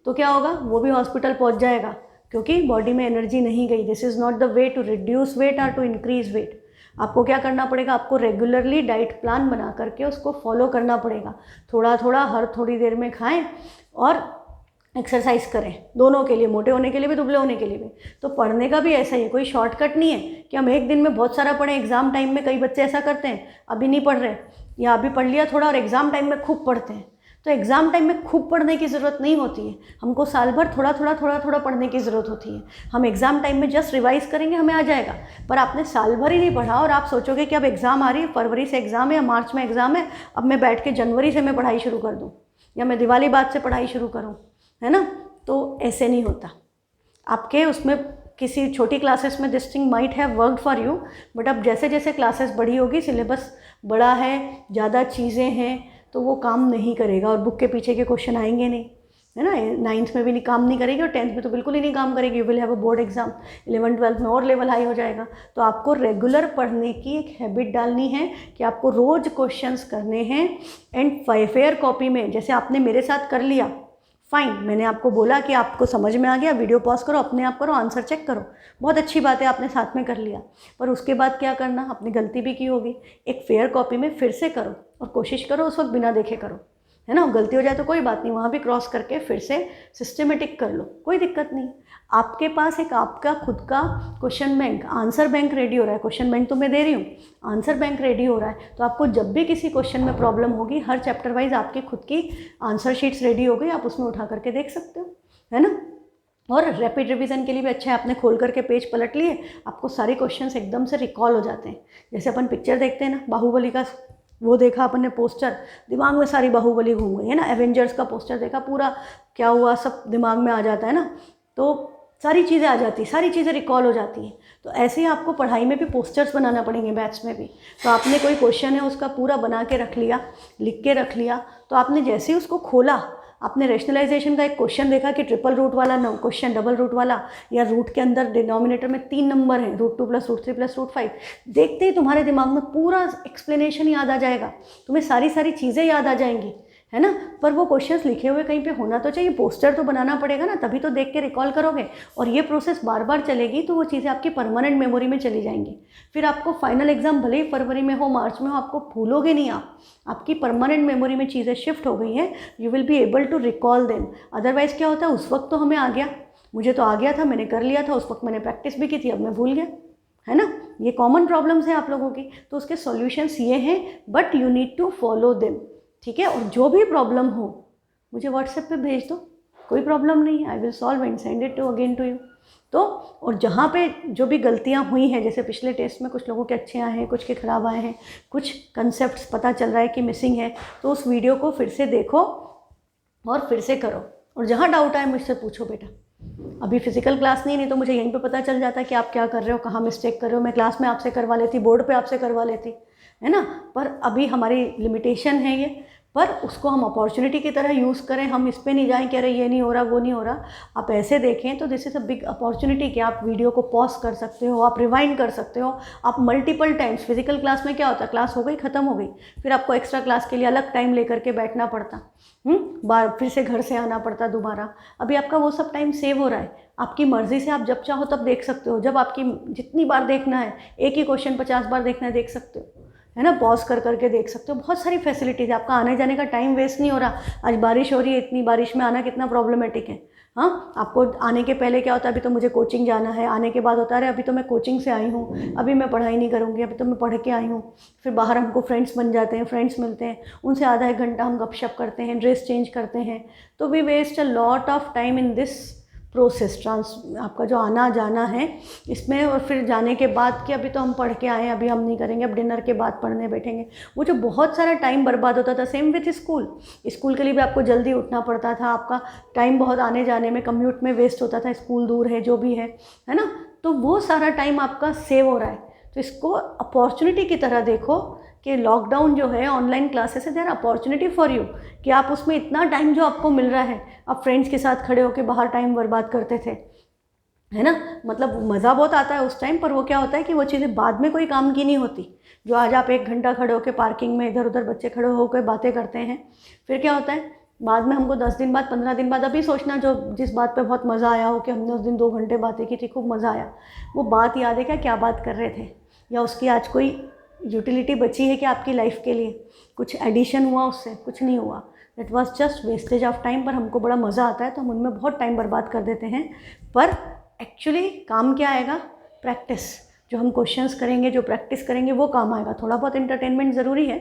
तो क्या होगा, वो भी हॉस्पिटल पहुँच जाएगा, क्योंकि बॉडी में एनर्जी नहीं गई। This is not the way to reduce weight और टू इंक्रीज वेट। आपको क्या करना पड़ेगा, आपको रेगुलरली डाइट प्लान बना करके उसको फॉलो करना पड़ेगा। थोड़ा थोड़ा हर थोड़ी देर में खाएं और एक्सरसाइज करें, दोनों के लिए, मोटे होने के लिए भी, दुबले होने के लिए भी। तो पढ़ने का भी ऐसा ही है, कोई शॉर्टकट नहीं है कि हम एक दिन में बहुत सारा पढ़ें। एग्ज़ाम टाइम में कई बच्चे ऐसा करते हैं, अभी नहीं पढ़ रहे या अभी पढ़ लिया थोड़ा, और एग्ज़ाम टाइम में खूब पढ़ते हैं। तो एग्ज़ाम टाइम में खूब पढ़ने की ज़रूरत नहीं होती है, हमको साल भर थोड़ा थोड़ा पढ़ने की ज़रूरत होती है। हम एग्ज़ाम टाइम में जस्ट रिवाइज करेंगे, हमें आ जाएगा। पर आपने साल भर ही नहीं पढ़ा और आप सोचोगे कि अब एग्ज़ाम आ रही है, फरवरी से एग्ज़ाम है या मार्च में एग्ज़ाम है, अब मैं बैठ के जनवरी से मैं पढ़ाई शुरू कर दूँ या मैं दिवाली बाद से पढ़ाई शुरू करूँ, है ना। तो ऐसे नहीं होता। आपके उसमें किसी छोटी क्लासेस में this thing might have worked for you, but अब जैसे जैसे क्लासेस बड़ी होगी, सिलेबस बड़ा है, ज़्यादा चीज़ें हैं, तो वो काम नहीं करेगा और बुक के पीछे के क्वेश्चन आएंगे नहीं, है ना। 9th में भी नहीं काम नहीं करेगी और 10th में तो बिल्कुल ही नहीं काम करेगी। You will have a board exam, 11th 12th में और लेवल हाई हो जाएगा। तो आपको रेगुलर पढ़ने की एक हैबिट डालनी है कि आपको रोज़ क्वेश्चंस करने हैं एंड फेयर कॉपी में। जैसे आपने मेरे साथ कर लिया, फाइन, मैंने आपको बोला कि आपको समझ में आ गया, वीडियो पॉज करो, अपने आप करो, आंसर चेक करो, बहुत अच्छी बात है, आपने साथ में कर लिया। पर उसके बाद क्या करना, आपने गलती भी की होगी, एक फेयर कॉपी में फिर से करो और कोशिश करो उस वक्त बिना देखे करो, है ना। गलती हो जाए तो कोई बात नहीं, वहाँ भी क्रॉस करके फिर से सिस्टमेटिक कर लो, कोई दिक्कत नहीं। आपके पास एक आपका खुद का question bank, answer bank ready हो रहा है। क्वेश्चन बैंक तो मैं दे रही हूँ, आंसर बैंक रेडी हो रहा है। तो आपको जब भी किसी क्वेश्चन में प्रॉब्लम होगी, हर चैप्टर वाइज आपकी खुद की आंसर शीट्स रेडी हो गई, आप उसमें उठा करके देख सकते हो, है ना। और रैपिड रिवीजन के लिए भी अच्छा है, आपने खोल करके पेज पलट लिए, आपको सारे क्वेश्चंस एकदम से रिकॉल हो जाते हैं। जैसे अपन पिक्चर देखते हैं ना, बाहुबली का वो देखा अपन ने पोस्टर, दिमाग में सारी बाहुबली घूम गई, है ना। एवेंजर्स का पोस्टर देखा, पूरा क्या हुआ सब दिमाग में आ जाता है ना। तो सारी चीज़ें आ जाती, सारी चीज़ें रिकॉल हो जाती हैं। तो ऐसे ही आपको पढ़ाई में भी पोस्टर्स बनाना पड़ेंगे, मैथ्स में भी। तो आपने कोई क्वेश्चन है उसका पूरा बना के रख लिया, लिख के रख लिया, तो आपने जैसे ही उसको खोला, आपने रैशनलाइजेशन का एक क्वेश्चन देखा कि ट्रिपल रूट वाला क्वेश्चन, डबल रूट वाला, या रूट के अंदर डिनोमिनेटर में 3 नंबर हैं, √2 + √3 + √5, देखते ही तुम्हारे दिमाग में पूरा एक्सप्लेनेशन याद आ जाएगा, तुम्हें सारी सारी चीज़ें याद आ जाएंगी, है ना। पर वो क्वेश्चंस लिखे हुए कहीं पे होना तो चाहिए, पोस्टर तो बनाना पड़ेगा ना, तभी तो देख के रिकॉल करोगे। और ये प्रोसेस बार बार चलेगी तो वो चीज़ें आपकी परमानेंट मेमोरी में चली जाएंगी। फिर आपको फाइनल एग्जाम भले ही फरवरी में हो, मार्च में हो, आपको भूलोगे नहीं, आपकी परमानेंट मेमोरी में चीज़ें शिफ्ट हो गई हैं, you will be able to recall them. Otherwise क्या होता है, उस वक्त तो हमें आ गया, मुझे तो आ गया था, मैंने कर लिया था, उस वक्त मैंने प्रैक्टिस भी की थी, अब मैं भूल गया, है ना। ये कॉमन प्रॉब्लम्स हैं आप लोगों की। तो उसके सॉल्यूशंस ये हैं, but you need to follow them, ठीक है। और जो भी प्रॉब्लम हो मुझे व्हाट्सएप पे भेज दो, कोई प्रॉब्लम नहीं है, I will solve and send it to again to you. तो और जहाँ पे जो भी गलतियाँ हुई हैं, जैसे पिछले टेस्ट में कुछ लोगों के अच्छे आए हैं, कुछ के ख़राब आए हैं, कुछ कंसेप्ट्स पता चल रहा है कि मिसिंग है, तो उस वीडियो को फिर से देखो और फिर से करो। और जहाँ डाउट आए मुझसे पूछो बेटा। अभी फिजिकल क्लास नहीं तो मुझे यहीं पे पता चल जाता है कि आप क्या कर रहे हो, कहाँ मिस्टेक कर रहे हो। मैं क्लास में आपसे करवा लेती, बोर्ड पे आपसे करवा लेती, है ना। पर अभी हमारी लिमिटेशन है ये, पर उसको हम अपॉर्चुनिटी की तरह यूज़ करें, हम इस पे नहीं जाएं कि अरे ये नहीं हो रहा वो नहीं हो रहा। आप ऐसे देखें तो this is a big opportunity कि आप वीडियो को पॉज कर सकते हो, आप रिवाइंड कर सकते हो, आप मल्टीपल टाइम्स। फिजिकल क्लास में क्या होता है, क्लास हो गई ख़त्म हो गई, फिर आपको एक्स्ट्रा क्लास के लिए अलग टाइम लेकर के बैठना पड़ता, बार फिर से घर से आना पड़ता दोबारा। अभी आपका वो सब टाइम सेव हो रहा है, आपकी मर्ज़ी से आप जब चाहो तब देख सकते हो, जब आपकी जितनी बार देखना है, एक ही क्वेश्चन 50 बार देखना है देख सकते हो, है ना, पॉज कर करके देख सकते हो। बहुत सारी फैसिलिटीज़ है, आपका आने जाने का टाइम वेस्ट नहीं हो रहा। आज बारिश हो रही है, इतनी बारिश में आना कितना प्रॉब्लमेटिक है। हाँ, आपको आने के पहले क्या होता है, अभी तो मुझे कोचिंग जाना है, आने के बाद होता है अरे अभी तो मैं कोचिंग से आई हूँ, अभी मैं पढ़ाई नहीं करूँगी, अभी तो मैं पढ़ के आई हूँ। फिर बाहर हमको फ्रेंड्स बन जाते हैं, फ्रेंड्स मिलते हैं, उनसे आधा एक घंटा हम गपशप करते हैं, ड्रेस चेंज करते हैं। तो we waste a lot of time in this process, आपका जो आना जाना है इसमें। और फिर जाने के बाद कि अभी तो हम पढ़ के आए हैं, अभी हम नहीं करेंगे, अब डिनर के बाद पढ़ने बैठेंगे, वो जो बहुत सारा टाइम बर्बाद होता था। सेम विथ स्कूल के लिए भी आपको जल्दी उठना पड़ता था, आपका टाइम बहुत आने जाने में, कम्यूट में वेस्ट होता था, स्कूल दूर है जो भी है ना, तो वो सारा टाइम आपका सेव हो रहा है। तो इसको अपॉर्चुनिटी की तरह देखो कि लॉकडाउन जो है, ऑनलाइन क्लासेस है, they are opportunity for you, कि आप उसमें इतना टाइम जो आपको मिल रहा है, आप फ्रेंड्स के साथ खड़े होकर बाहर टाइम बर्बाद करते थे, है ना, मतलब मज़ा बहुत आता है उस टाइम पर। वो क्या होता है कि वो चीज़ें बाद में कोई काम की नहीं होती। जो आज आप 1 घंटा खड़े होकर पार्किंग में इधर उधर बच्चे खड़े होकर बातें करते हैं, फिर क्या होता है बाद में हमको 10 दिन बाद, 15 दिन बाद, अभी सोचना जो जिस बात पे बहुत मज़ा आया हो कि हमने उस दिन 2 घंटे बातें की थी, खूब मज़ा आया, वो बात याद है क्या बात कर रहे थे, या उसकी आज कोई यूटिलिटी बची है कि आपकी लाइफ के लिए कुछ एडिशन हुआ उससे, कुछ नहीं हुआ। That was just wastage of time. पर हमको बड़ा मज़ा आता है तो हम उनमें बहुत टाइम बर्बाद कर देते हैं। पर एक्चुअली काम क्या आएगा, प्रैक्टिस। जो हम क्वेश्चंस करेंगे, जो प्रैक्टिस करेंगे, वो काम आएगा। थोड़ा बहुत एंटरटेनमेंट ज़रूरी है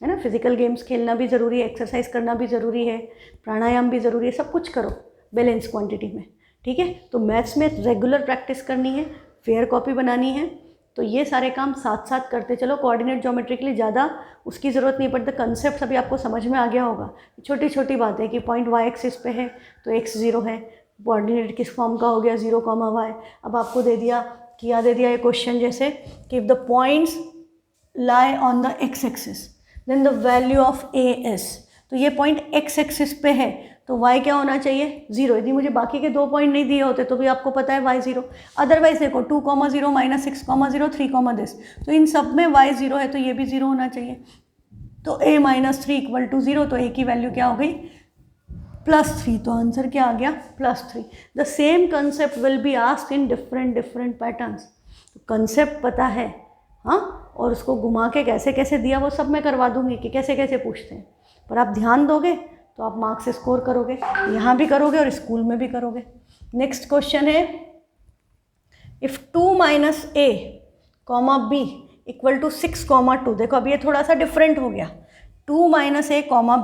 ना, फिजिकल गेम्स खेलना भी ज़रूरी है, एक्सरसाइज करना भी ज़रूरी है, प्राणायाम भी ज़रूरी है, सब कुछ करो बैलेंस क्वांटिटी में, ठीक है। तो मैथ्स में रेगुलर प्रैक्टिस करनी है, फेयर कॉपी बनानी है, तो ये सारे काम साथ साथ करते चलो। कोऑर्डिनेट ज्योमेट्री के लिए ज़्यादा उसकी ज़रूरत नहीं पड़ती, कंसेप्ट अभी आपको समझ में आ गया होगा। छोटी छोटी बात है कि पॉइंट y एक्सिस पे है तो x 0 है, कोऑर्डिनेट किस फॉर्म का हो गया 0, y। अब आपको दे दिया ये क्वेश्चन जैसे कि if the points lie on the x axis then the value of a is, तो ये पॉइंट x एक्सिस पे है तो y क्या होना चाहिए 0। यदि मुझे बाकी के 2 पॉइंट नहीं दिए होते तो भी आपको पता है y 0। अदरवाइज देखो 2, 0, -6, 0, 3, दिस, तो इन सब में y 0 है तो ये भी 0 होना चाहिए। तो a - 3 = 0, तो a की वैल्यू क्या हो गई +3, तो आंसर क्या आ गया +3। The same concept will be asked in different patterns. तो कंसेप्ट पता है, हाँ, और उसको घुमा के कैसे कैसे दिया वो सब मैं करवा दूंगी कि कैसे कैसे पूछते हैं। पर आप ध्यान दोगे तो आप मार्क्स स्कोर करोगे, यहाँ भी करोगे और स्कूल में भी करोगे। नेक्स्ट क्वेश्चन है, इफ़ 2 - a, b = 6, 2। देखो अब ये थोड़ा सा डिफरेंट हो गया। 2 - a,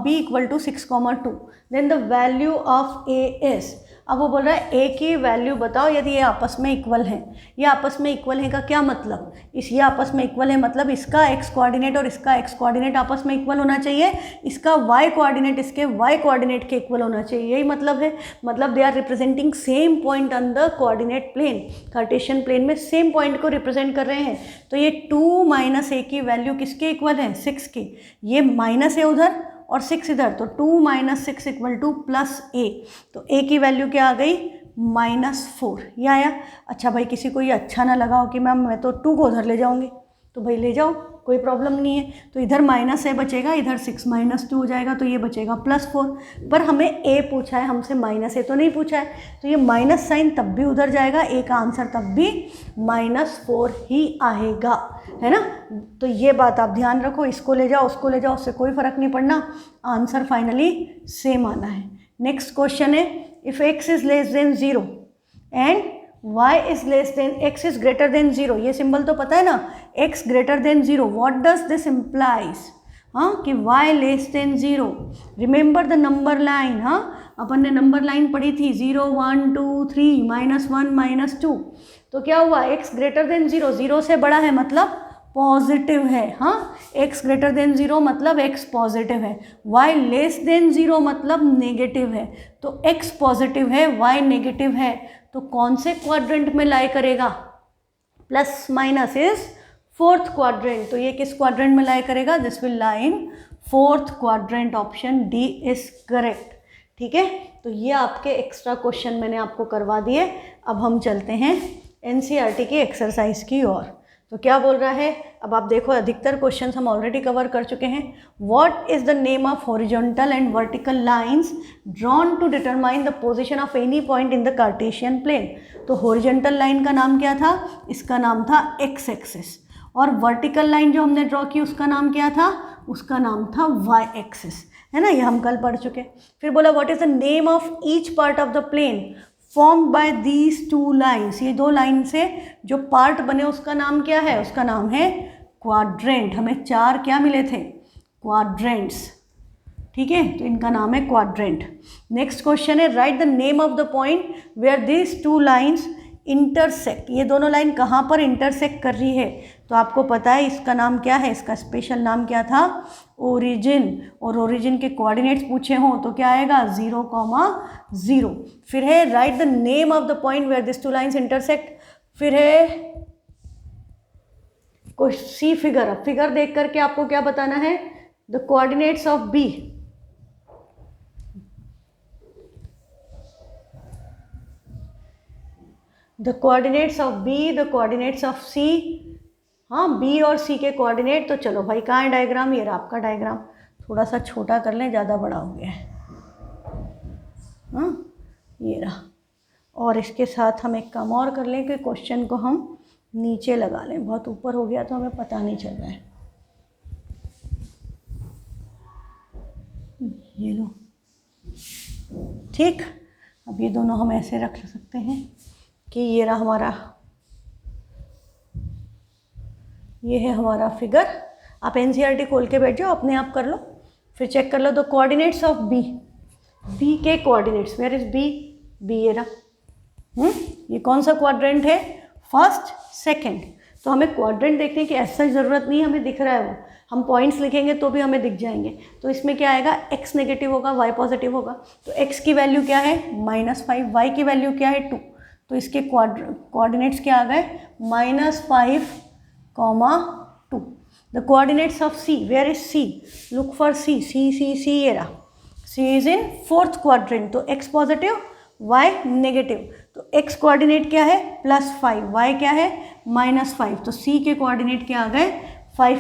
b = 6, 2, then the value of a is। अब वो बोल रहा है a की वैल्यू बताओ यदि ये आपस में इक्वल हैं। ये आपस में इक्वल है का क्या मतलब, ये आपस में इक्वल है मतलब इसका x कोऑर्डिनेट और इसका x कोऑर्डिनेट आपस में इक्वल होना चाहिए, इसका y कोऑर्डिनेट इसके y कोऑर्डिनेट के इक्वल होना चाहिए, यही मतलब है। मतलब they are representing same point on the coordinate plane, Cartesian plane में सेम पॉइंट को रिप्रेजेंट कर रहे हैं। तो ये 2 - a की वैल्यू किसके इक्वल है 6 की, ये माइनस है उधर और 6 इधर, तो 2 - 6 = +a। तो a की वैल्यू क्या आ गई -4, ये आया। अच्छा भाई किसी को ये अच्छा ना लगा हो कि मैम मैं तो 2 को उधर ले जाऊंगी, तो भाई ले जाओ, कोई प्रॉब्लम नहीं है। तो इधर -a बचेगा, इधर 6 - 2 हो जाएगा, तो ये बचेगा +4। पर हमें a पूछा है, हमसे -a तो नहीं पूछा है, तो ये माइनस साइन तब भी उधर जाएगा, a का आंसर तब भी -4 ही आएगा, है ना। तो ये बात आप ध्यान रखो, इसको ले जाओ उसको ले जाओ, उससे कोई फ़र्क नहीं पड़ना, आंसर फाइनली सेम आना है। नेक्स्ट क्वेश्चन है, if x is less than 0 and y is less than x is greater than 0, ये सिंबल तो पता है ना, x greater than 0, what does this implies, हाँ, कि y less than 0। Remember the number line, हाँ, अपन ने नंबर लाइन पढ़ी थी 0, 1, 2, 3, -1, -2। तो क्या हुआ, x greater than 0, 0 से बड़ा है मतलब पॉजिटिव है, हाँ, x greater than 0 मतलब x पॉजिटिव है, y less than 0 मतलब नेगेटिव है। तो x पॉजिटिव है, y नेगेटिव है, तो कौन से क्वाड्रेंट में लाई करेगा, plus minus is 4th quadrant. तो ये किस क्वाड्रेंट में लाई करेगा, this will lie in fourth quadrant option D is correct. ठीक है, तो ये आपके एक्स्ट्रा क्वेश्चन मैंने आपको करवा दिए। अब हम चलते हैं एनसीईआरटी की एक्सरसाइज की ओर। तो क्या बोल रहा है, अब आप देखो अधिकतर क्वेश्चंस हम ऑलरेडी कवर कर चुके हैं। What is the name of horizontal and vertical lines drawn to determine the position of any point in the Cartesian plane. तो हॉरिजॉन्टल लाइन का नाम क्या था, इसका नाम था एक्स एक्सिस, और वर्टिकल लाइन जो हमने ड्रॉ की उसका नाम क्या था, उसका नाम था वाई एक्सिस, है ना, ये हम कल पढ़ चुके। फिर बोला what is the name of each part of the plane formed by these two lines. ये दो लाइन से जो पार्ट बने उसका नाम क्या है, उसका नाम है क्वाड्रेंट। हमें 4 क्या मिले थे, क्वाड्रेंट्स। ठीक है, तो इनका नाम है क्वाड्रेंट। नेक्स्ट क्वेश्चन है write the name of the point where these two lines intersect. ये दोनों लाइन कहाँ पर इंटरसेक्ट कर रही है, तो आपको पता है इसका नाम क्या है, इसका स्पेशल नाम क्या था, ओरिजिन। और ओरिजिन के कोऑर्डिनेट्स पूछे हों तो क्या आएगा, 0,0। फिर है write the name of the point where this two lines intersect. फिर है कोई सी फिगर। अब फिगर देख करके आपको क्या बताना है, the coordinates of B. The coordinates of B, the coordinates of C. हाँ, बी और सी के कोऑर्डिनेट। तो चलो भाई कहाँ है डायग्राम, ये रहा आपका डायग्राम। थोड़ा सा छोटा कर लें, ज़्यादा बड़ा हो गया है। हाँ, ये रहा। और इसके साथ हम एक काम और कर लें कि क्वेश्चन को हम नीचे लगा लें, बहुत ऊपर हो गया तो हमें पता नहीं चल रहा है। ये लो, ठीक। अब ये दोनों हम ऐसे रख सकते हैं कि ये रहा हमारा, ये है हमारा फिगर। आप एनसीईआरटी खोल के बैठ जाओ, अपने आप कर लो। फिर चेक कर लो the coordinates of B. B के coordinates, where is B, B ये रहा। ये कौन सा क्वाड्रेंट है, फर्स्ट सेकंड। तो हमें क्वाड्रेंट देखने की ऐसा ज़रूरत नहीं, हमें दिख रहा है वो, हम पॉइंट्स लिखेंगे तो भी हमें दिख जाएंगे। तो इसमें क्या आएगा, x नेगेटिव होगा, y पॉजिटिव होगा। तो x की वैल्यू क्या है, -5, y की वैल्यू क्या है 2। तो इसके कोऑर्डिनेट्स क्या आ गए, -5, -2। The coordinates of c, where is c, look for c, c ये रहा। c is in fourth quadrant, तो x पॉजिटिव, y नेगेटिव। तो x कोऑर्डिनेट क्या है, +5, y क्या है, -5। तो c के कोऑर्डिनेट क्या आ गए, 5,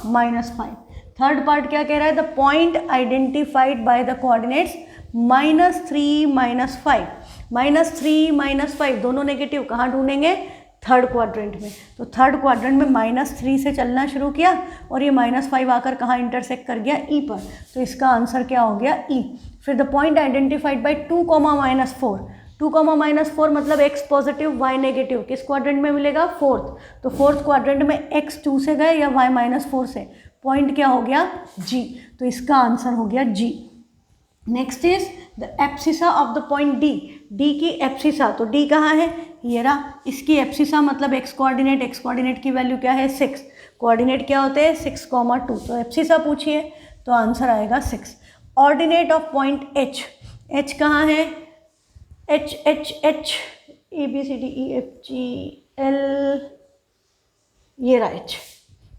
-5। थर्ड पार्ट क्या कह रहा है, the point identified by the coordinates -3, -5। -3, -5 दोनों नेगेटिव, कहाँ ढूंढेंगे, थर्ड क्वाड्रेंट में। तो थर्ड क्वाड्रेंट में -3 से चलना शुरू किया और ये -5 आकर कहाँ इंटरसेक्ट कर गया, ई पर। तो इसका आंसर क्या हो गया, ई। फिर द पॉइंट आइडेंटिफाइड बाय 2, -4। 2, -4 मतलब x पॉजिटिव, y नेगेटिव, किस क्वाड्रेंट में मिलेगा, फोर्थ। तो फोर्थ क्वाड्रेंट में x 2 से गए या y -4 से, पॉइंट क्या हो गया, g। तो इसका आंसर हो गया g। Next is the abscissa of the point D. D की एप्सिसा, तो डी कहाँ है, ये रहा। इसकी एप्सिसा मतलब x कोऑर्डिनेट की वैल्यू क्या है, 6। कोऑर्डिनेट क्या होते हैं, 6, 2। तो एप्सिसा पूछिए तो आंसर आएगा 6। Ordinate of point h। h कहाँ है, H A B C D E F G L, ये रहा H।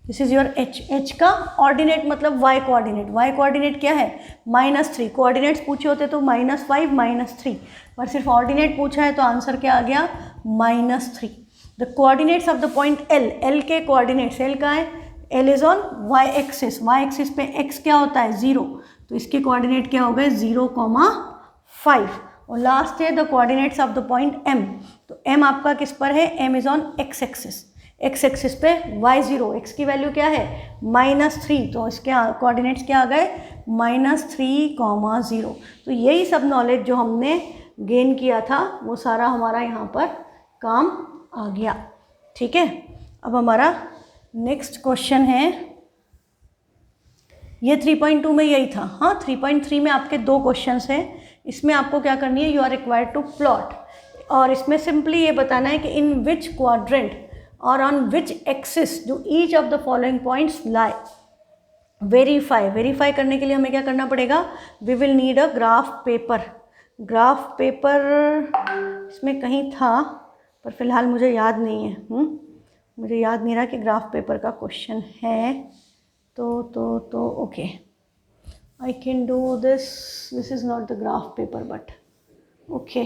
This is your H। H का ऑर्डिनेट मतलब y कोऑर्डिनेट क्या है, -3। कोऑर्डिनेट्स पूछे होते तो -5, -3, पर सिर्फ ऑर्डिनेट पूछा है तो आंसर क्या आ गया, -3। The coordinates of the point L। L के कोऑर्डिनेट्स, L का है, L is on y axis पे x क्या होता है, 0। तो इसके कोऑर्डिनेट क्या हो गए, 0,5। और लास्ट है the coordinates of the point M। तो M आपका किस पर है, M is on x axis पे y0, x की वैल्यू क्या है, -3। तो इसके कोऑर्डिनेट्स क्या आ गए, -3,0। तो यही सब नॉलेज जो हमने गेन किया था वो सारा हमारा यहाँ पर काम आ गया। ठीक है, अब हमारा नेक्स्ट क्वेश्चन है, ये 3.2 में यही था। हाँ, 3.3 में आपके 2 क्वेश्चंस हैं। इसमें आपको क्या करनी है, you are required to plot. और इसमें सिंपली ये बताना है कि इन विच क्वाड्रेंट और on which axis do each of the following points lie. Verify करने के लिए हमें क्या करना पड़ेगा, we will need a graph paper. इसमें कहीं था पर फिलहाल मुझे याद नहीं है। मुझे याद नहीं रहा कि ग्राफ पेपर का क्वेश्चन है। तो okay, I can do this. This is not the graph paper, but okay.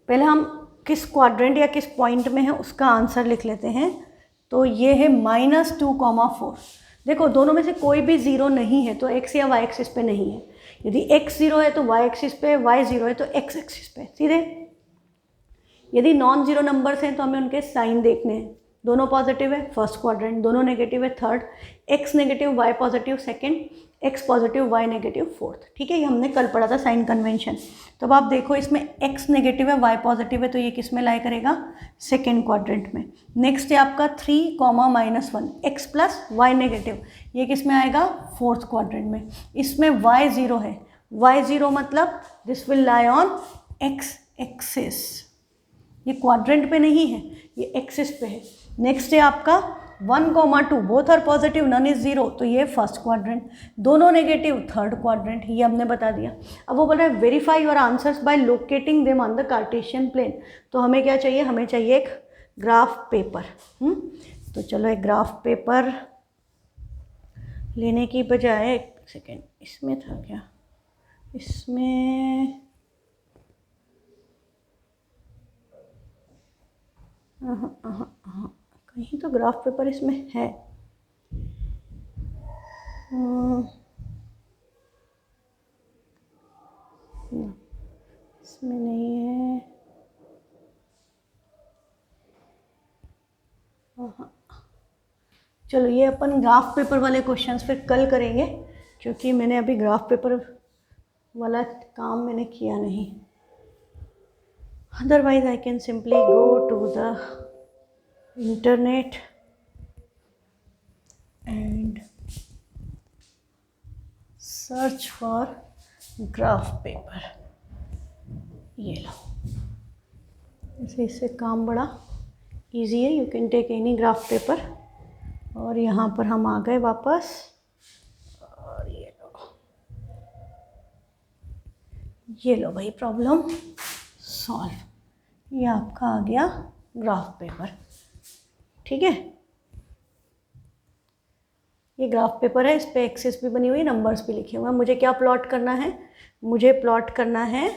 पहले हम किस क्वाड्रेंट या किस पॉइंट में है उसका आंसर लिख लेते हैं। तो ये है -2,4। देखो दोनों में से कोई भी ज़ीरो नहीं है तो x या y एक्सिस पे नहीं है। यदि x ज़ीरो है तो y एक्सिस पे, y ज़ीरो है तो x एक्सिस पे सीधे। यदि नॉन ज़ीरो नंबर्स हैं तो हमें उनके साइन देखने हैं। दोनों पॉजिटिव है फर्स्ट क्वाड्रेंट, दोनों नेगेटिव है third, x negative y positive second, x positive y negative fourth. ठीक है, ये हमने कल पढ़ा था साइन कन्वेंशन। तो अब आप देखो इसमें x नेगेटिव है y पॉजिटिव है तो ये किस में लाई करेगा, सेकेंड क्वाड्रेंट में। नेक्स्ट है आपका 3, -1 x प्लस y नेगेटिव, ये किस में आएगा, फोर्थ क्वाड्रेंट में। इसमें y ज़ीरो है, y ज़ीरो मतलब this will lie on x axis, ये क्वाड्रेंट पे नहीं है, ये एक्सिस पे है। नेक्स्ट है आपका 1, 2 both are positive, none is zero, तो ये फर्स्ट क्वाड्रेंट, दोनों नेगेटिव थर्ड क्वाड्रेंट, ये हमने बता दिया। अब वो बोल रहा है verify your answers by locating them on the Cartesian plane. तो हमें क्या चाहिए, हमें चाहिए एक ग्राफ पेपर। तो चलो एक ग्राफ पेपर लेने की बजाय, एक सेकेंड, इसमें था क्या, इसमें कहीं तो ग्राफ पेपर इसमें है। इसमें नहीं है। चलो ये अपन ग्राफ पेपर वाले क्वेश्चंस फिर कल करेंगे, क्योंकि मैंने अभी ग्राफ पेपर वाला काम मैंने किया नहीं। Otherwise, I can simply go to the internet and search for graph paper. ये लो, इससे काम बड़ा इजी है। You can take any graph paper. और यहाँ पर हम आ गए वापस, और ये लो भाई प्रॉब्लम सॉल्व। ये आपका आ गया ग्राफ पेपर। ठीक है, ये ग्राफ पेपर है, इस पे एक्सिस भी बनी हुई, नंबर्स भी लिखे हुए हैं। मुझे क्या प्लॉट करना है, मुझे प्लॉट करना है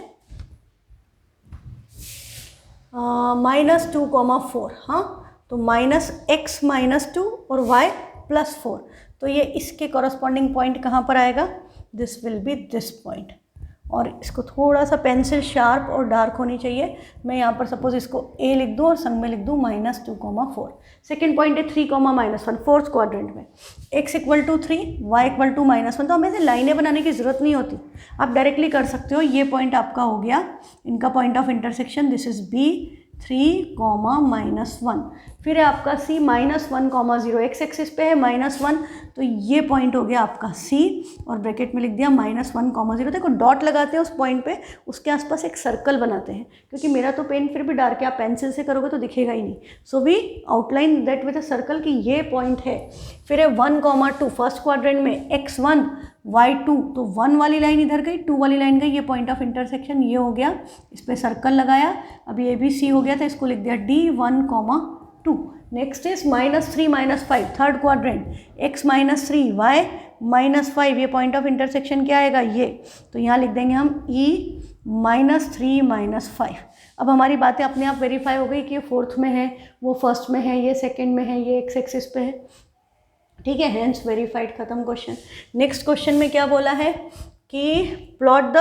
-2, 4। हाँ, तो -x -2 और y +4। तो ये इसके कॉरस्पॉन्डिंग पॉइंट कहाँ पर आएगा, this will be this point. और इसको थोड़ा सा पेंसिल शार्प और डार्क होनी चाहिए। मैं यहाँ पर सपोज इसको A लिख दूँ और संग में लिख दूँ -2, 4। सेकेंड पॉइंट है 3, -1 फोर्थ क्वाड्रेंट में। x = 3, y = -1। तो हमें से लाइनें बनाने की ज़रूरत नहीं होती, आप डायरेक्टली कर सकते हो। ये पॉइंट आपका हो गया इनका point of intersection, this is B, 3, -1। फिर है आपका C -1, 0, x एक्सिस पे है -1, तो ये पॉइंट हो गया आपका C, और ब्रैकेट में लिख दिया -1, 0। देखो डॉट लगाते हैं उस पॉइंट पे, उसके आसपास एक सर्कल बनाते हैं, क्योंकि मेरा तो पेन फिर भी डार्क है, आप पेंसिल से करोगे तो दिखेगा ही नहीं। So we outline that with a circle कि ये पॉइंट है। फिर है 1, 2 फर्स्ट क्वाड्रेंट में, x1 y2, तो 1 वाली लाइन इधर गई, 2 वाली लाइन गई, ये पॉइंट ऑफ इंटरसेक्शन ये हो गया, इस पर सर्कल लगाया। अब ये भी C हो गया था, इसको लिख दिया D1, 2। Next is -3, -5 third quadrant, x -3 y -5, ये पॉइंट ऑफ इंटरसेक्शन क्या आएगा, ये। तो यहाँ लिख देंगे हम E -3 -5। अब हमारी बातें अपने आप वेरीफाई हो गई कि ये फोर्थ में है, वो फर्स्ट में है, ये सेकंड में है, ये x एक्सिस पे है। ठीक है, हेंस वेरीफाइड, खत्म क्वेश्चन। नेक्स्ट क्वेश्चन में क्या बोला है कि plot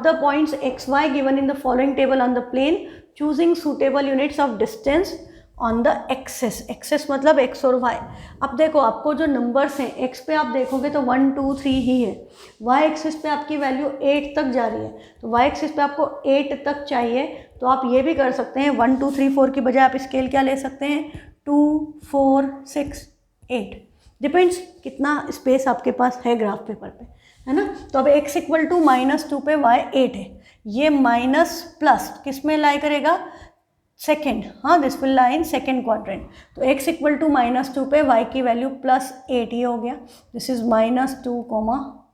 the points x, y given in the following table on the plane, choosing suitable units of distance on the axis। Axes मतलब x और y। अब देखो आपको जो नंबर्स हैं, x पे आप देखोगे तो 1, 2, 3 ही है, y एक्सिस पे आपकी वैल्यू 8 तक जा रही है, तो y एक्सिस पे आपको 8 तक चाहिए। तो आप ये भी कर सकते हैं, 1, 2, 3, 4 की बजाय आप स्केल क्या ले सकते हैं, 2, 4, 6, 8, डिपेंड्स कितना स्पेस आपके पास है ग्राफ पेपर पे, है ना। तो अब x = -2 पे y 8 है, ये माइनस प्लस किस में लाई करेगा, सेकेंड। हाँ, this will lie in second quadrant. तो x = -2 पे y की वैल्यू +8 ही हो गया, दिस इज -2,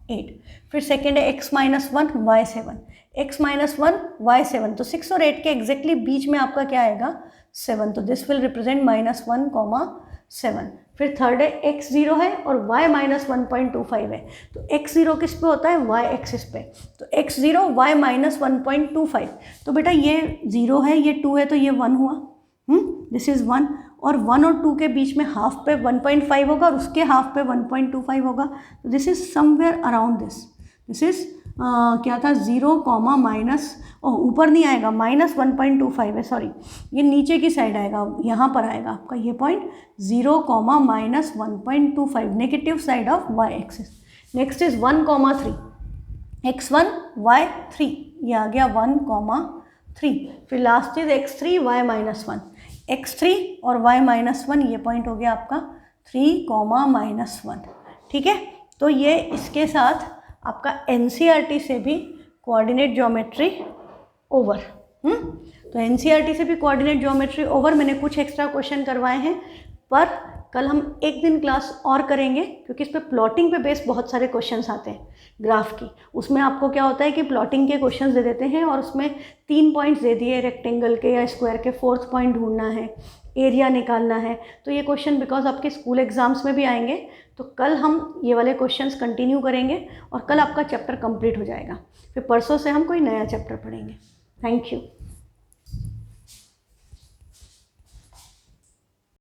8। फिर सेकेंड है x minus 1 y 7, x minus 1 y 7, तो 6 और 8 के एग्जैक्टली बीच में आपका क्या आएगा 7, तो दिस विल रिप्रेजेंट -1, 7। फिर थर्ड है x 0 है और y माइनस 1.25 है, तो x 0 किस पे होता है y एक्सिस पे, तो x 0 y माइनस 1.25, तो बेटा ये 0 है ये 2 है तो ये 1 हुआ, दिस इज़ 1, और 1 और 2 के बीच में हाफ पे 1.5 होगा और उसके हाफ पे 1.25 होगा, तो this is somewhere around this is क्या था 0 कॉमा माइनस, ऊपर नहीं आएगा -1.25 है, सॉरी ये नीचे की साइड आएगा, यहाँ पर आएगा आपका ये point 0 comma -1.25, negative side of y axis. Next is 1,3, x1 y3, ये आ गया 1,3। फिर last is x3 y minus 1, x3 और y माइनस 1, ये पॉइंट हो गया आपका 3,-1, ठीक है। तो ये इसके साथ आपका NCERT से भी कोऑर्डिनेट ज्योमेट्री ओवर। तो NCERT से भी कोऑर्डिनेट ज्योमेट्री ओवर, मैंने कुछ एक्स्ट्रा क्वेश्चन करवाए हैं, पर कल हम एक दिन क्लास और करेंगे क्योंकि इस पर प्लॉटिंग पे बेस बहुत सारे क्वेश्चंस आते हैं ग्राफ की। उसमें आपको क्या होता है कि प्लॉटिंग के क्वेश्चंस दे देते हैं और उसमें 3 पॉइंट्स दे दिए रेक्टेंगल के या स्क्वायर के, 4th पॉइंट ढूंढना है, एरिया निकालना है, तो ये क्वेश्चन बिकॉज आपके स्कूल एग्जाम्स में भी आएंगे, तो कल हम ये वाले क्वेश्चंस कंटिन्यू करेंगे और कल आपका चैप्टर कंप्लीट हो जाएगा। फिर परसों से हम कोई नया चैप्टर पढ़ेंगे। Thank you.